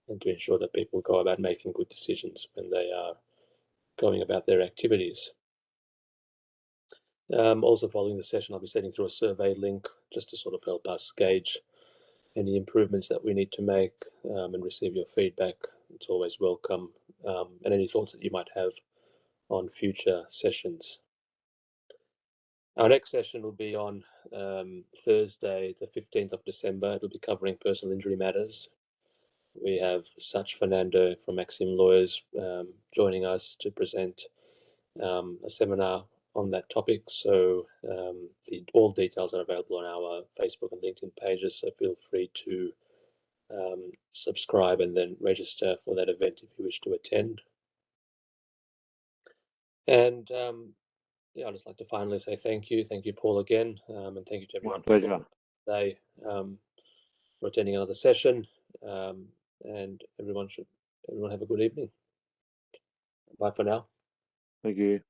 A: and to ensure that people go about making good decisions when they are going about their activities. Also, following the session, I'll be sending through a survey link just to sort of help us gauge any improvements that we need to make and receive your feedback. It's always welcome, and any thoughts that you might have on future sessions. Our next session will be on Thursday, the 15th of December. It'll be covering personal injury matters. We have Sach Fernando from Maxim Lawyers joining us to present a seminar on that topic. So all details are available on our Facebook and LinkedIn pages, so feel free to subscribe and then register for that event if you wish to attend. And I'd just like to finally say thank you, Paul, again, and thank you to everyone.
B: My pleasure.
A: Today for attending another session, and everyone have a good evening. Bye for now.
B: Thank you.